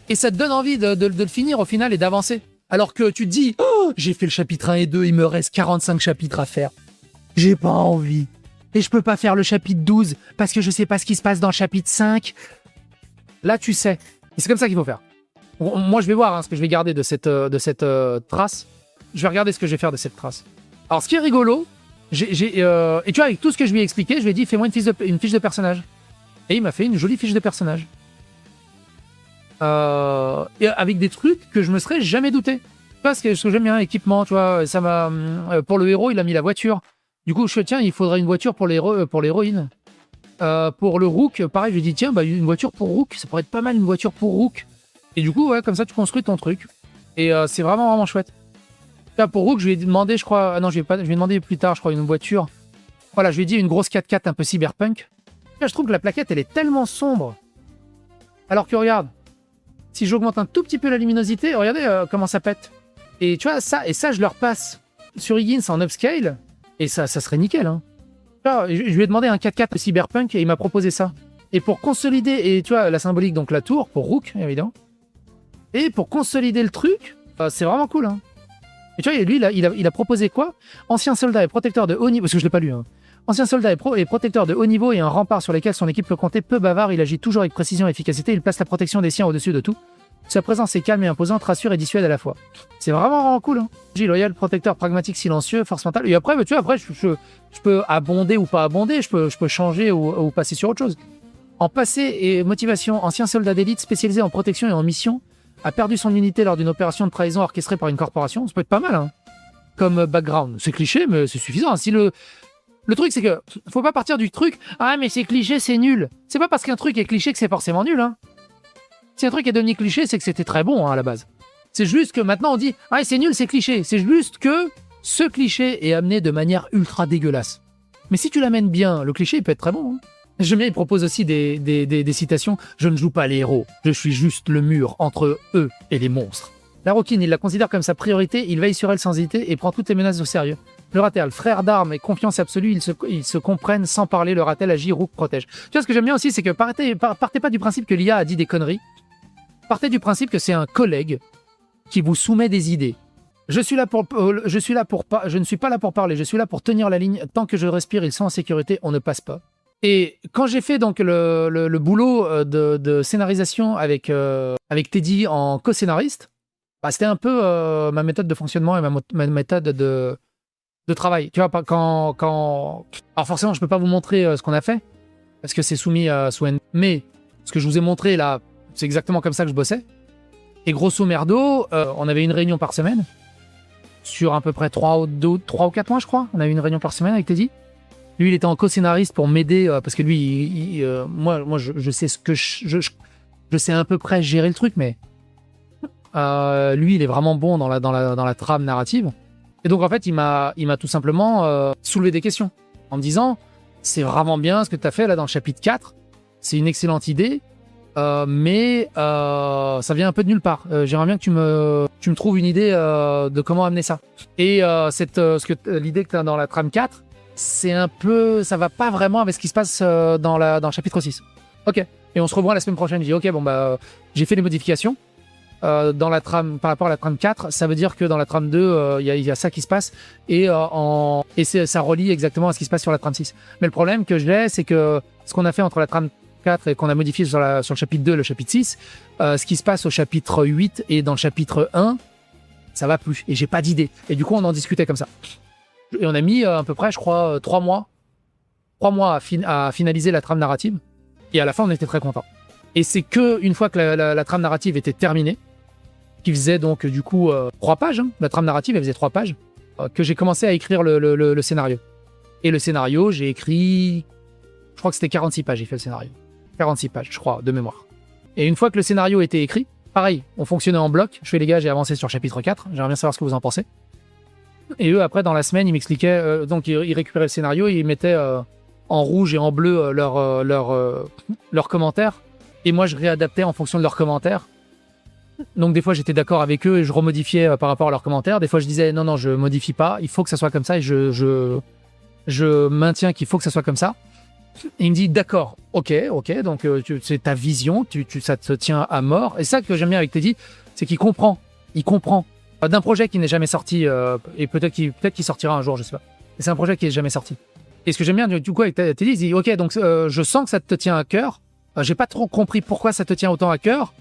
Et ça te donne envie de le finir au final et d'avancer. Alors que tu te dis, oh, j'ai fait le chapitre 1 et 2, il me reste 45 chapitres à faire. J'ai pas envie. Et je peux pas faire le chapitre 12 parce que je sais pas ce qui se passe dans le chapitre 5. Là, tu sais. Et c'est comme ça qu'il faut faire. Moi, je vais voir ce que je vais garder de cette trace. Je vais regarder ce que je vais faire de cette trace. Alors, ce qui est rigolo, et tu vois, avec tout ce que je lui ai expliqué, je lui ai dit, fais-moi une fiche de personnage. Et il m'a fait une jolie fiche de personnage. Et avec des trucs que je me serais jamais douté. Parce que ce que j'aime bien, l'équipement, tu vois, ça m'a. Pour le héros, il a mis la voiture. Du coup, tiens, il faudrait une voiture pour l'héroïne. Pour le Rook, pareil, je lui ai dit, tiens, une voiture pour Rook, ça pourrait être pas mal, une voiture pour Rook. Et du coup, ouais, comme ça, tu construis ton truc. Et c'est vraiment, vraiment chouette. Là, pour Rook, je lui ai demandé, je crois... Ah non, je lui ai demandé plus tard, je crois, une voiture. Voilà, je lui ai dit une grosse 4x4 un peu cyberpunk. Là, je trouve que la plaquette, elle est tellement sombre. Alors que, regarde, si j'augmente un tout petit peu la luminosité, regardez comment ça pète. Et tu vois, ça, je leur passe sur Higgins en upscale, et ça serait nickel, hein. Là, je lui ai demandé un 4x4 cyberpunk, et il m'a proposé ça. Et pour consolider, et tu vois, la symbolique, donc la tour, pour Rook, évidemment. Et pour consolider le truc, c'est vraiment cool, hein. Et tu vois, lui, il a proposé quoi? Ancien soldat et protecteur de haut niveau, parce que je l'ai pas lu, hein. Ancien soldat et protecteur de haut niveau et un rempart sur lesquels son équipe peut compter, peu bavard, il agit toujours avec précision et efficacité, il place la protection des siens au-dessus de tout. Sa présence est calme et imposante, rassure et dissuade à la fois. C'est vraiment, vraiment cool, hein. Loyal, protecteur, pragmatique, silencieux, force mentale. Et après, tu vois, je peux abonder ou pas abonder, je peux changer ou passer sur autre chose. En passé et motivation, ancien soldat d'élite spécialisé en protection et en mission, a perdu son unité lors d'une opération de trahison orchestrée par une corporation. Ça peut être pas mal, hein, comme background. C'est cliché, mais c'est suffisant. Si le truc, c'est que faut pas partir du truc « Ah, mais c'est cliché, c'est nul ». C'est pas parce qu'un truc est cliché que c'est forcément nul, hein. Si un truc est devenu cliché, c'est que c'était très bon, hein, à la base. C'est juste que maintenant on dit « Ah, c'est nul, c'est cliché ». C'est juste que ce cliché est amené de manière ultra dégueulasse. Mais si tu l'amènes bien, le cliché il peut être très bon, hein. J'aime bien, il propose aussi des citations. « Je ne joue pas les héros, je suis juste le mur entre eux et les monstres ». La Rockin, il la considère comme sa priorité, il veille sur elle sans hésiter et prend toutes les menaces au sérieux. Le Ratel, frère d'armes et confiance absolue, ils se comprennent sans parler. Le Ratel agit, Rook protège. Tu vois, ce que j'aime bien aussi, c'est que partez pas du principe que l'IA a dit des conneries. Partez du principe que c'est un collègue qui vous soumet des idées. Je ne suis pas là pour parler, je suis là pour tenir la ligne. Tant que je respire, ils sont en sécurité, on ne passe pas. Et quand j'ai fait donc le boulot de scénarisation avec Teddy en co-scénariste, bah, c'était un peu ma méthode de fonctionnement et ma méthode de travail. Tu vois, alors forcément, je peux pas vous montrer ce qu'on a fait, parce que c'est soumis sous NDA. Mais ce que je vous ai montré là, c'est exactement comme ça que je bossais. Et grosso merdo, on avait une réunion par semaine, sur à peu près 3 ou 4 mois, je crois. On a eu une réunion par semaine avec Teddy. Lui, il était en co-scénariste pour m'aider, parce que lui, moi je sais je sais à peu près gérer le truc, mais lui, il est vraiment bon dans la trame narrative. Et donc, en fait, il m'a tout simplement soulevé des questions, en me disant, c'est vraiment bien ce que tu as fait là dans le chapitre 4, c'est une excellente idée, mais ça vient un peu de nulle part. J'aimerais bien que tu me trouves une idée de comment amener ça. Et l'idée que tu as dans la trame 4, c'est un peu, ça va pas vraiment avec ce qui se passe dans le chapitre 6. Ok. Et on se revoit la semaine prochaine. Je dis, ok, bon, bah, j'ai fait les modifications dans la trame, par rapport à la trame 4. Ça veut dire que dans la trame 2, il y a ça qui se passe. Et ça relie exactement à ce qui se passe sur la trame 6. Mais le problème que j'ai, c'est que ce qu'on a fait entre la trame 4 et qu'on a modifié sur le chapitre 2 et le chapitre 6, ce qui se passe au chapitre 8 et dans le chapitre 1, ça va plus. Et j'ai pas d'idée. Et du coup, on en discutait comme ça. Et on a mis à peu près, je crois, 3 mois à finaliser la trame narrative. Et à la fin, on était très contents. Et c'est que une fois que la trame narrative était terminée, qui faisait donc du coup 3 pages, hein, la trame narrative, elle faisait 3 pages, que j'ai commencé à écrire le scénario. Et le scénario, j'ai écrit, je crois que c'était 46 pages, j'ai fait le scénario. 46 pages, je crois, de mémoire. Et une fois que le scénario était écrit, pareil, on fonctionnait en bloc. Je fais, les gars, j'ai avancé sur chapitre 4, j'aimerais bien savoir ce que vous en pensez. Et eux, après, dans la semaine, ils m'expliquaient, donc ils récupéraient le scénario et ils mettaient en rouge et en bleu leurs commentaires. Et moi, je réadaptais en fonction de leurs commentaires. Donc des fois, j'étais d'accord avec eux et je remodifiais par rapport à leurs commentaires. Des fois, je disais, non, je modifie pas, il faut que ça soit comme ça et je maintiens qu'il faut que ça soit comme ça. Et il me dit, d'accord, ok, donc c'est ta vision, ça te tient à mort. Et ça que j'aime bien avec Teddy, c'est qu'il comprend d'un projet qui n'est jamais sorti, et peut-être qu'il sortira un jour, je sais pas. Mais c'est un projet qui n'est jamais sorti. Et ce que j'aime bien du coup avec Teddy, il dit, ok, donc je sens que ça te tient à cœur, j'ai pas trop compris pourquoi ça te tient autant à cœur,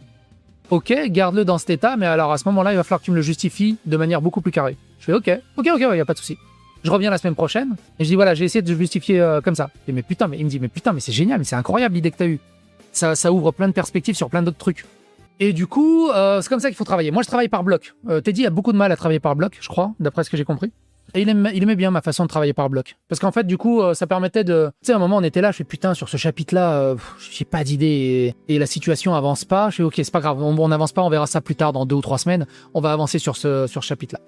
ok, garde-le dans cet état, mais alors à ce moment-là, il va falloir que tu me le justifies de manière beaucoup plus carrée. Je fais, ok, ouais, y a pas de souci. Je reviens la semaine prochaine, et je dis, voilà, j'ai essayé de justifier comme ça. Et il me dit, mais putain, mais c'est génial, mais c'est incroyable l'idée que t'as eue. Ça ouvre plein de perspectives sur plein d'autres trucs. Et du coup, c'est comme ça qu'il faut travailler. Moi, je travaille par bloc. Teddy a beaucoup de mal à travailler par bloc, je crois, d'après ce que j'ai compris. Et il aimait bien ma façon de travailler par bloc. Parce qu'en fait, du coup, ça permettait de... Tu sais, à un moment, on était là, je fais putain, sur ce chapitre-là, j'ai pas d'idée et la situation avance pas. Je fais ok, c'est pas grave, on n'avance pas, on verra ça plus tard dans 2 ou 3 semaines. On va avancer sur ce chapitre-là.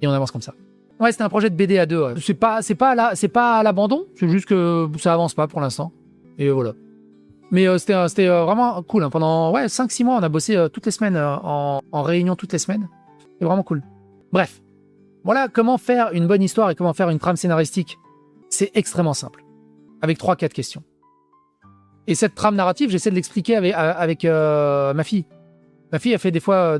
Et on avance comme ça. Ouais, c'était un projet de BD à 2. Ouais. C'est pas à l'abandon, c'est juste que ça avance pas pour l'instant. Et voilà. Mais c'était vraiment cool. Hein. Pendant 5-6 mois, on a bossé toutes les semaines, en réunion toutes les semaines. C'est vraiment cool. Bref. Voilà comment faire une bonne histoire et comment faire une trame scénaristique. C'est extrêmement simple. Avec 3-4 questions. Et cette trame narrative, j'essaie de l'expliquer avec ma fille. Ma fille, elle fait des fois,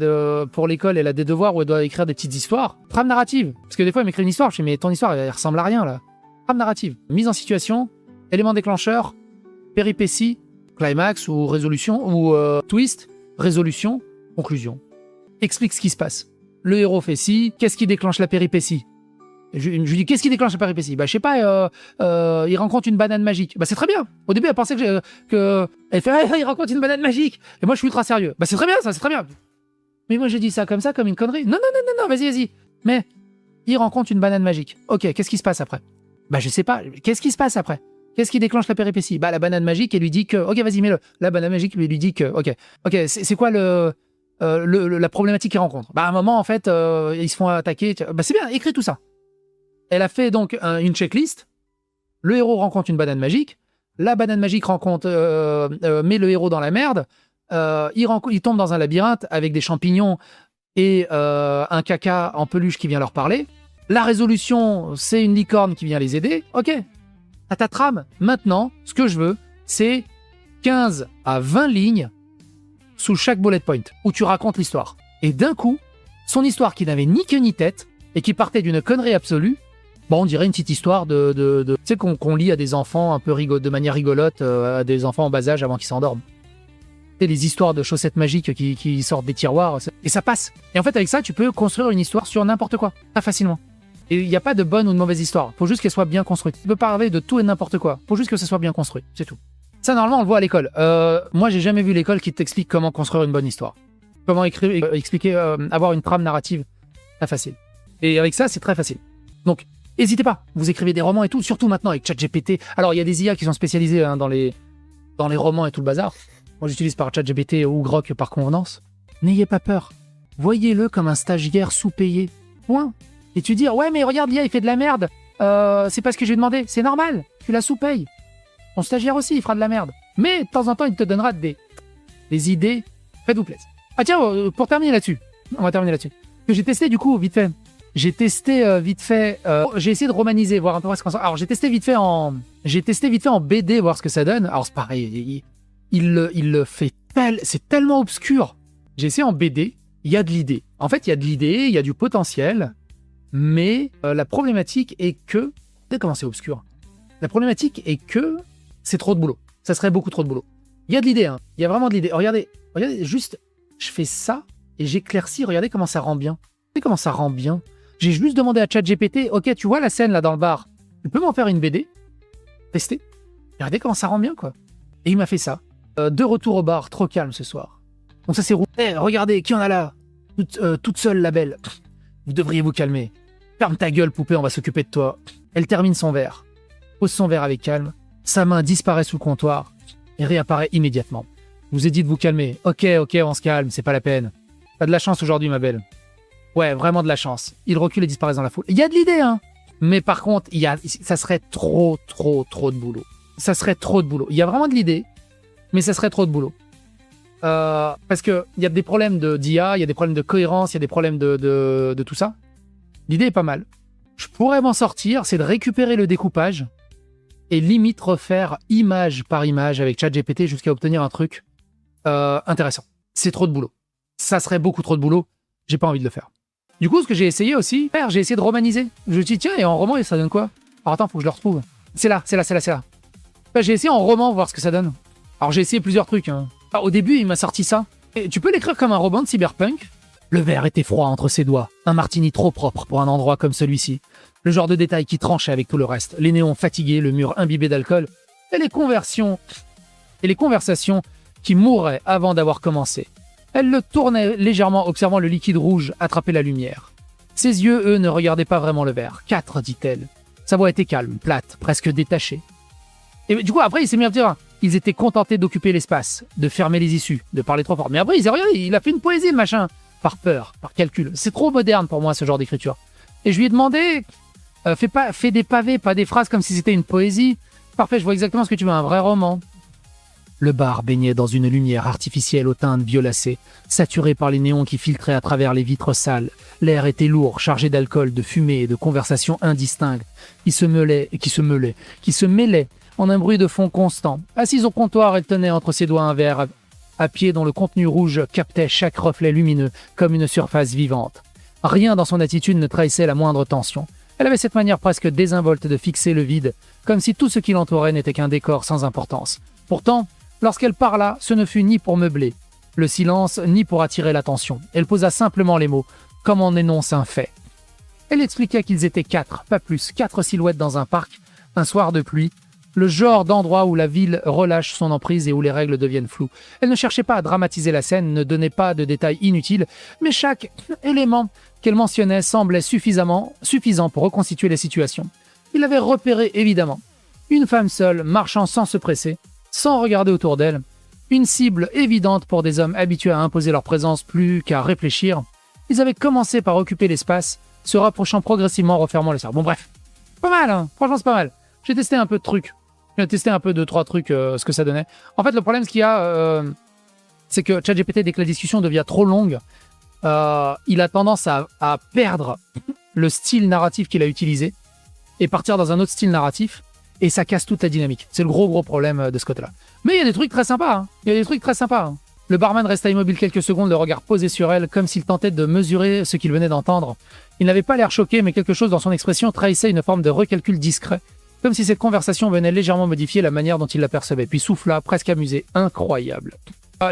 pour l'école, elle a des devoirs où elle doit écrire des petites histoires. Trame narrative. Parce que des fois, elle m'écrit une histoire. Je dis, mais ton histoire, elle ressemble à rien, là. Trame narrative. Mise en situation, élément déclencheur, péripétie, climax ou résolution, ou twist, résolution, conclusion. Explique ce qui se passe. Le héros fait ci, qu'est-ce qui déclenche la péripétie? Je lui dis, qu'est-ce qui déclenche la péripétie? Bah, je sais pas, il rencontre une banane magique. Bah, c'est très bien. Au début, elle pensait elle fait, il rencontre une banane magique. Et moi, je suis ultra sérieux. Bah, c'est très bien, ça, c'est très bien. Mais moi, j'ai dit ça comme ça, comme une connerie. Non, vas-y. Mais, il rencontre une banane magique. Ok, qu'est-ce qui se passe après? Bah, je sais pas. Qu'est-ce qui se passe après? Qu'est-ce qui déclenche la péripétie? Bah, la banane magique, elle lui dit que, ok, vas-y, mets-le. La banane magique lui dit que, ok, c'est quoi la problématique qu'ils rencontrent? Bah, à un moment, en fait, ils se font attaquer. Bah, c'est bien, écris tout ça. Elle a fait donc une checklist. Le héros rencontre une banane magique. La banane magique met le héros dans la merde. Il tombe dans un labyrinthe avec des champignons et un caca en peluche qui vient leur parler. La résolution, c'est une licorne qui vient les aider. Ok, t'as ta trame. Maintenant, ce que je veux, c'est 15 à 20 lignes sous chaque bullet point où tu racontes l'histoire. Et d'un coup, son histoire qui n'avait ni queue ni tête et qui partait d'une connerie absolue, bon, on dirait une petite histoire tu sais, qu'on lit à des enfants un peu de manière rigolote, à des enfants en bas âge avant qu'ils s'endorment. Tu sais, les histoires de chaussettes magiques qui sortent des tiroirs, et ça passe. Et en fait, avec ça, tu peux construire une histoire sur n'importe quoi, très facilement. Et il n'y a pas de bonne ou de mauvaise histoire. Faut juste qu'elle soit bien construite. Tu peux parler de tout et n'importe quoi. Faut juste que ça soit bien construit. C'est tout. Ça, normalement, on le voit à l'école. Moi, j'ai jamais vu l'école qui t'explique comment construire une bonne histoire. Comment expliquer, avoir une trame narrative. Très facile. Et avec ça, c'est très facile. Donc, n'hésitez pas. Vous écrivez des romans et tout, surtout maintenant avec ChatGPT. Alors, il y a des IA qui sont spécialisées dans les romans et tout le bazar. Moi, j'utilise par ChatGPT ou Grok par convenance. N'ayez pas peur. Voyez-le comme un stagiaire sous-payé. Point. Et tu dis, ouais, mais regarde, l'IA, il fait de la merde. C'est pas ce que j'ai demandé. C'est normal. Tu la sous-payes. Ton stagiaire aussi, il fera de la merde. Mais de temps en temps, il te donnera des idées. Faites-vous plaisir. Ah tiens, pour terminer là-dessus. On va terminer là-dessus. Que j'ai testé du coup, vite fait. J'ai testé vite fait. J'ai essayé de romaniser, voir un peu ce qu'on sent. Alors j'ai testé vite fait en BD, voir ce que ça donne. Alors c'est pareil, il le fait c'est tellement obscur. J'ai essayé en BD. Il y a de l'idée. En fait, il y a de l'idée, il y a du potentiel. Mais la problématique est que... Vous savez comment c'est obscur. La problématique est que c'est trop de boulot. Ça serait beaucoup trop de boulot. Il y a de l'idée, hein. Il y a vraiment de l'idée. Regardez, juste, je fais ça et j'éclaircis. Regardez comment ça rend bien. Regardez comment ça rend bien. J'ai juste demandé à ChatGPT, ok, tu vois la scène là dans le bar, tu peux m'en faire une BD? Tester. Regardez comment ça rend bien, quoi. Et il m'a fait ça. De retour au bar, trop calme ce soir. Donc ça c'est roux. Regardez, qui en a là? Toute seule, la belle. Vous devriez vous calmer. Ferme ta gueule, poupée, on va s'occuper de toi. Elle termine son verre. Pose son verre avec calme. Sa main disparaît sous le comptoir et réapparaît immédiatement. Je vous ai dit de vous calmer. Ok, on se calme, c'est pas la peine. T'as de la chance aujourd'hui, ma belle. Ouais, vraiment de la chance. Il recule et disparaît dans la foule. Il y a de l'idée, hein. Mais par contre, ça serait trop de boulot. Ça serait trop de boulot. Il y a vraiment de l'idée, mais ça serait trop de boulot. Parce que il y a des problèmes d'IA, il y a des problèmes de cohérence, il y a des problèmes de tout ça. L'idée est pas mal. Je pourrais m'en sortir, c'est de récupérer le découpage et limite refaire image par image avec ChatGPT jusqu'à obtenir un truc intéressant. C'est trop de boulot. Ça serait beaucoup trop de boulot. J'ai pas envie de le faire. Du coup, ce que j'ai essayé aussi, j'ai essayé de romaniser. Je me dis, tiens, et en roman, ça donne quoi? Alors attends, faut que je le retrouve. C'est là. J'ai essayé en roman, voir ce que ça donne. Alors j'ai essayé plusieurs trucs. Hein. Alors, au début, il m'a sorti ça. Et tu peux l'écrire comme un roman de cyberpunk. Le verre était froid entre ses doigts. Un martini trop propre pour un endroit comme celui-ci. Le genre de détail qui tranchait avec tout le reste. Les néons fatigués, le mur imbibé d'alcool. Et les conversations qui mourraient avant d'avoir commencé. Elle le tournait légèrement, observant le liquide rouge attraper la lumière. Ses yeux, eux, ne regardaient pas vraiment le verre. 4, dit-elle. Sa voix était calme, plate, presque détachée. Et du coup, après, il s'est mis à dire, ils étaient contentés d'occuper l'espace, de fermer les issues, de parler trop fort. Mais après, il a fait une poésie, le machin. Par peur, par calcul. C'est trop moderne pour moi, ce genre d'écriture. Et je lui ai demandé, fais des pavés, pas des phrases comme si c'était une poésie. Parfait, je vois exactement ce que tu veux, un vrai roman. Le bar baignait dans une lumière artificielle aux teintes violacées, saturée par les néons qui filtraient à travers les vitres sales. L'air était lourd, chargé d'alcool, de fumée et de conversations indistinctes, qui se mêlaient en un bruit de fond constant. Assise au comptoir, elle tenait entre ses doigts un verre à pied dont le contenu rouge captait chaque reflet lumineux comme une surface vivante. Rien dans son attitude ne trahissait la moindre tension. Elle avait cette manière presque désinvolte de fixer le vide, comme si tout ce qui l'entourait n'était qu'un décor sans importance. Pourtant, lorsqu'elle parla, ce ne fut ni pour meubler le silence, ni pour attirer l'attention. Elle posa simplement les mots, comme on énonce un fait. Elle expliqua qu'ils étaient 4, pas plus, 4 silhouettes dans un parc, un soir de pluie, le genre d'endroit où la ville relâche son emprise et où les règles deviennent floues. Elle ne cherchait pas à dramatiser la scène, ne donnait pas de détails inutiles, mais chaque élément qu'elle mentionnait semblait suffisant pour reconstituer la situation. Il avait repéré évidemment une femme seule, marchant sans se presser, sans regarder autour d'elle, une cible évidente pour des hommes habitués à imposer leur présence plus qu'à réfléchir. Ils avaient commencé par occuper l'espace, se rapprochant progressivement, refermant le cercle. Bon bref, pas mal, hein. Franchement c'est pas mal. J'ai testé un peu de trucs. J'ai testé un peu 2-3 trucs, ce que ça donnait. En fait, le problème, ce qu'il y a, c'est que ChatGPT, dès que la discussion devient trop longue, il a tendance à perdre le style narratif qu'il a utilisé et partir dans un autre style narratif, et ça casse toute la dynamique. C'est le gros problème de ce côté-là. Mais il y a des trucs très sympas. Il y a des trucs très sympas. Le barman resta immobile quelques secondes, le regard posé sur elle, comme s'il tentait de mesurer ce qu'il venait d'entendre. Il n'avait pas l'air choqué, mais quelque chose dans son expression trahissait une forme de recalcul discret, comme si cette conversation venait légèrement modifier la manière dont il l'apercevait, puis souffla, presque amusé. Incroyable.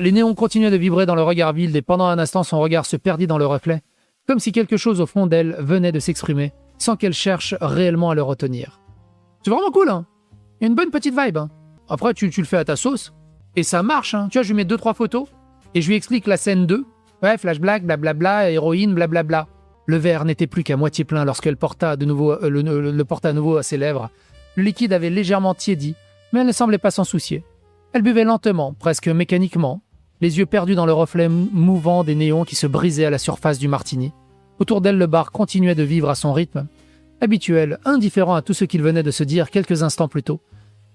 Les néons continuaient de vibrer dans le regard vide, et pendant un instant, son regard se perdit dans le reflet, comme si quelque chose au fond d'elle venait de s'exprimer, sans qu'elle cherche réellement à le retenir. C'est vraiment cool, hein. Il y a une bonne petite vibe, hein. Après, tu le fais à ta sauce, et ça marche, hein. Tu vois, je lui mets 2-3 photos, et je lui explique la scène 2. Ouais, flashback, blablabla, héroïne, blablabla. Le verre n'était plus qu'à moitié plein lorsqu'elle porta de nouveau, le porta à nouveau à ses lèvres. Le liquide avait légèrement tiédi, mais elle ne semblait pas s'en soucier. Elle buvait lentement, presque mécaniquement, les yeux perdus dans le reflet mouvant des néons qui se brisaient à la surface du martini. Autour d'elle, le bar continuait de vivre à son rythme, habituel, indifférent à tout ce qu'il venait de se dire quelques instants plus tôt.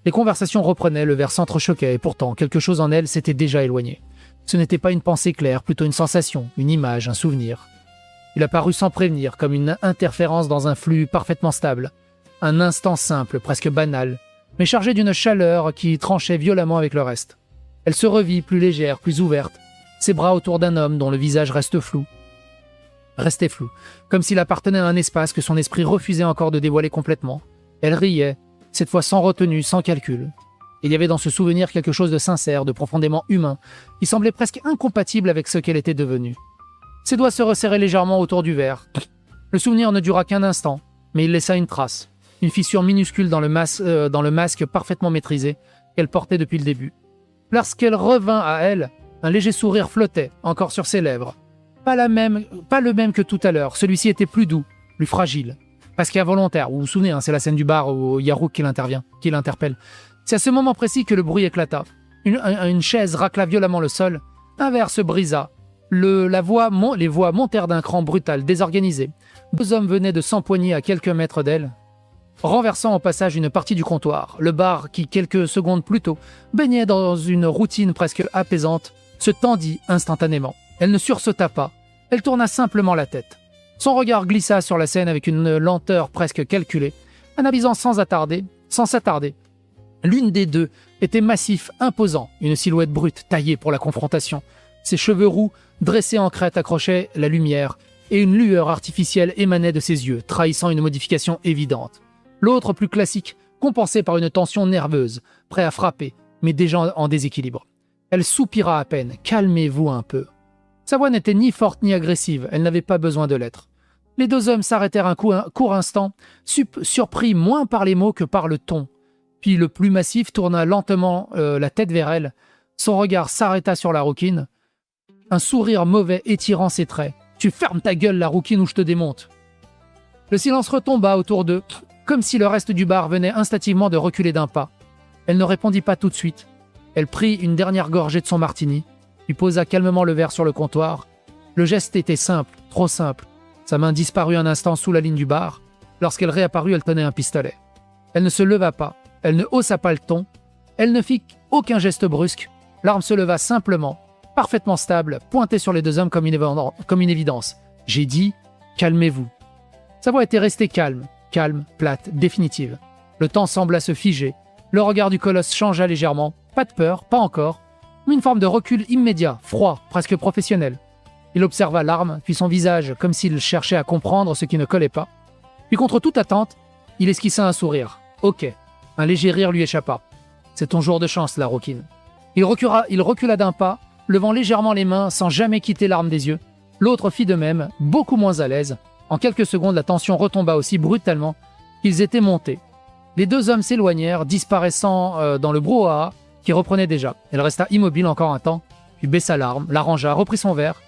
Les conversations reprenaient, le verre s'entrechoquait, et pourtant, quelque chose en elle s'était déjà éloigné. Ce n'était pas une pensée claire, plutôt une sensation, une image, un souvenir. Il apparut sans prévenir, comme une interférence dans un flux parfaitement stable. Un instant simple, presque banal, mais chargé d'une chaleur qui tranchait violemment avec le reste. Elle se revit, plus légère, plus ouverte, ses bras autour d'un homme dont le visage restait flou, comme s'il appartenait à un espace que son esprit refusait encore de dévoiler complètement. Elle riait, cette fois sans retenue, sans calcul. Il y avait dans ce souvenir quelque chose de sincère, de profondément humain, qui semblait presque incompatible avec ce qu'elle était devenue. Ses doigts se resserraient légèrement autour du verre. Le souvenir ne dura qu'un instant, mais il laissa une trace, une fissure minuscule dans le masque parfaitement maîtrisé qu'elle portait depuis le début. Lorsqu'elle revint à elle, un léger sourire flottait, encore sur ses lèvres. Pas le même que tout à l'heure, celui-ci était plus doux, plus fragile. Presque involontaire, vous vous souvenez, hein, c'est la scène du bar où Yarouk qui l'interpelle. C'est à ce moment précis que le bruit éclata. Une chaise racla violemment le sol, un verre se brisa, les voix montèrent d'un cran brutal, désorganisé. 2 hommes venaient de s'empoigner à quelques mètres d'elle, renversant au passage une partie du comptoir. Le bar, qui quelques secondes plus tôt baignait dans une routine presque apaisante, se tendit instantanément. Elle ne sursauta pas, elle tourna simplement la tête. Son regard glissa sur la scène avec une lenteur presque calculée, analysant sans s'attarder. L'une des deux était massif, imposant, une silhouette brute, taillée pour la confrontation. Ses cheveux roux, dressés en crête, accrochaient la lumière, et une lueur artificielle émanait de ses yeux, trahissant une modification évidente. L'autre, plus classique, compensé par une tension nerveuse, prêt à frapper, mais déjà en déséquilibre. Elle soupira à peine. « Calmez-vous un peu ». Sa voix n'était ni forte ni agressive, elle n'avait pas besoin de l'être. Les 2 hommes s'arrêtèrent un court instant, surpris moins par les mots que par le ton. Puis le plus massif tourna lentement la tête vers elle. Son regard s'arrêta sur la rouquine. Un sourire mauvais étirant ses traits. « Tu fermes ta gueule, la rouquine, ou je te démonte !» Le silence retomba autour d'eux, comme si le reste du bar venait instinctivement de reculer d'un pas. Elle ne répondit pas tout de suite. Elle prit une dernière gorgée de son martini, puis posa calmement le verre sur le comptoir. Le geste était simple, trop simple. Sa main disparut un instant sous la ligne du bar. Lorsqu'elle réapparut, elle tenait un pistolet. Elle ne se leva pas, elle ne haussa pas le ton, elle ne fit aucun geste brusque. L'arme se leva simplement, parfaitement stable, pointée sur les 2 hommes comme une évidence. J'ai dit « Calmez-vous ». Sa voix était restée calme, plate, définitive. Le temps sembla se figer. Le regard du colosse changea légèrement. Pas de peur, pas encore, mais une forme de recul immédiat, froid, presque professionnel. Il observa l'arme, puis son visage, comme s'il cherchait à comprendre ce qui ne collait pas. Puis contre toute attente, il esquissa un sourire. « Ok ». Un léger rire lui échappa. « C'est ton jour de chance, la rouquine ». Il recula d'un pas, levant légèrement les mains sans jamais quitter l'arme des yeux. L'autre fit de même, beaucoup moins à l'aise. En quelques secondes, la tension retomba aussi brutalement qu'ils étaient montés. Les 2 hommes s'éloignèrent, disparaissant dans le brouhaha qui reprenait déjà. Elle resta immobile encore un temps, puis baissa l'arme, la rangea, reprit son verre.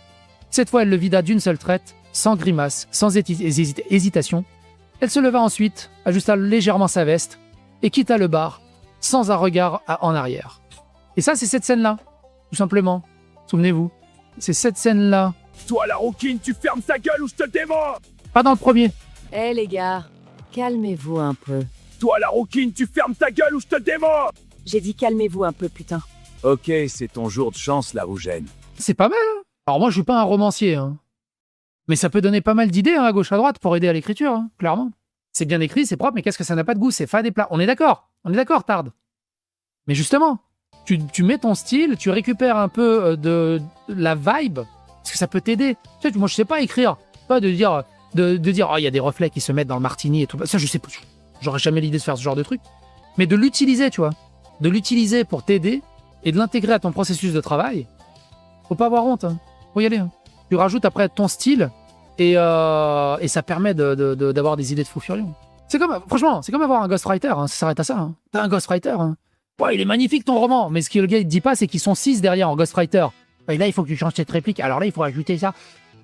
Cette fois, elle le vida d'une seule traite, sans grimace, sans hésitation. Elle se leva ensuite, ajusta légèrement sa veste et quitta le bar, sans un regard en arrière. Et ça, c'est cette scène-là, tout simplement. Souvenez-vous, c'est cette scène-là. Toi, la rouquine, tu fermes ta gueule ou je te dévore! Pas dans le premier. Eh les gars, calmez-vous un peu. Toi, la rouquine, tu fermes ta gueule ou je te dévore! J'ai dit calmez-vous un peu, putain. Ok, c'est ton jour de chance, la rougène. C'est pas mal, hein. Alors moi, je suis pas un romancier, hein. Mais ça peut donner pas mal d'idées hein, à gauche à droite pour aider à l'écriture, hein, clairement. C'est bien écrit, c'est propre, mais qu'est-ce que ça n'a pas de goût? C'est fade et plat. On est d'accord, Tard. Mais justement, tu mets ton style, tu récupères un peu de la vibe, parce que ça peut t'aider. Tu sais, moi, je sais pas écrire, pas de dire, oh, il y a des reflets qui se mettent dans le martini et tout. Ça, je sais pas. J'aurais jamais l'idée de faire ce genre de truc. Mais de l'utiliser, tu vois. De l'utiliser pour t'aider et de l'intégrer à ton processus de travail. Faut pas avoir honte. Hein. Faut y aller. Hein. Tu rajoutes après ton style et ça permet d'avoir des idées de fou furieux. C'est comme, franchement, c'est comme avoir un ghostwriter. Hein. Ça s'arrête à ça. Hein. T'as un ghostwriter. Hein. Ouais, il est magnifique ton roman. Mais ce que le gars il te dit pas, c'est qu'ils sont 6 derrière en ghostwriter. Et là, il faut que tu changes cette réplique. Alors là, il faut ajouter ça.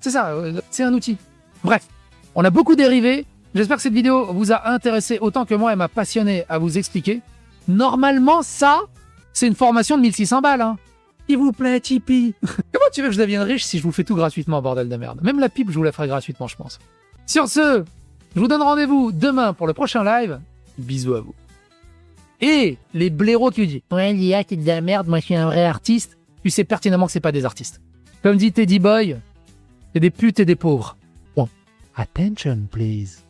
C'est ça. C'est un outil. Bref, on a beaucoup dérivé. J'espère que cette vidéo vous a intéressé autant que moi. Elle m'a passionné à vous expliquer. Normalement, ça, c'est une formation de 1600 balles. Hein. S'il vous plaît, Tipeee. Comment tu veux que je devienne riche si je vous fais tout gratuitement, bordel de merde? Même la pipe, je vous la ferai gratuitement, je pense. Sur ce, je vous donne rendez-vous demain pour le prochain live. Bisous à vous. Et les blaireaux qui vous disent « Ouais, l'IA, c'est de la merde, moi je suis un vrai artiste », tu sais pertinemment que c'est pas des artistes. Comme dit Teddy Boy, c'est des putes et des pauvres. Bon. Attention, please.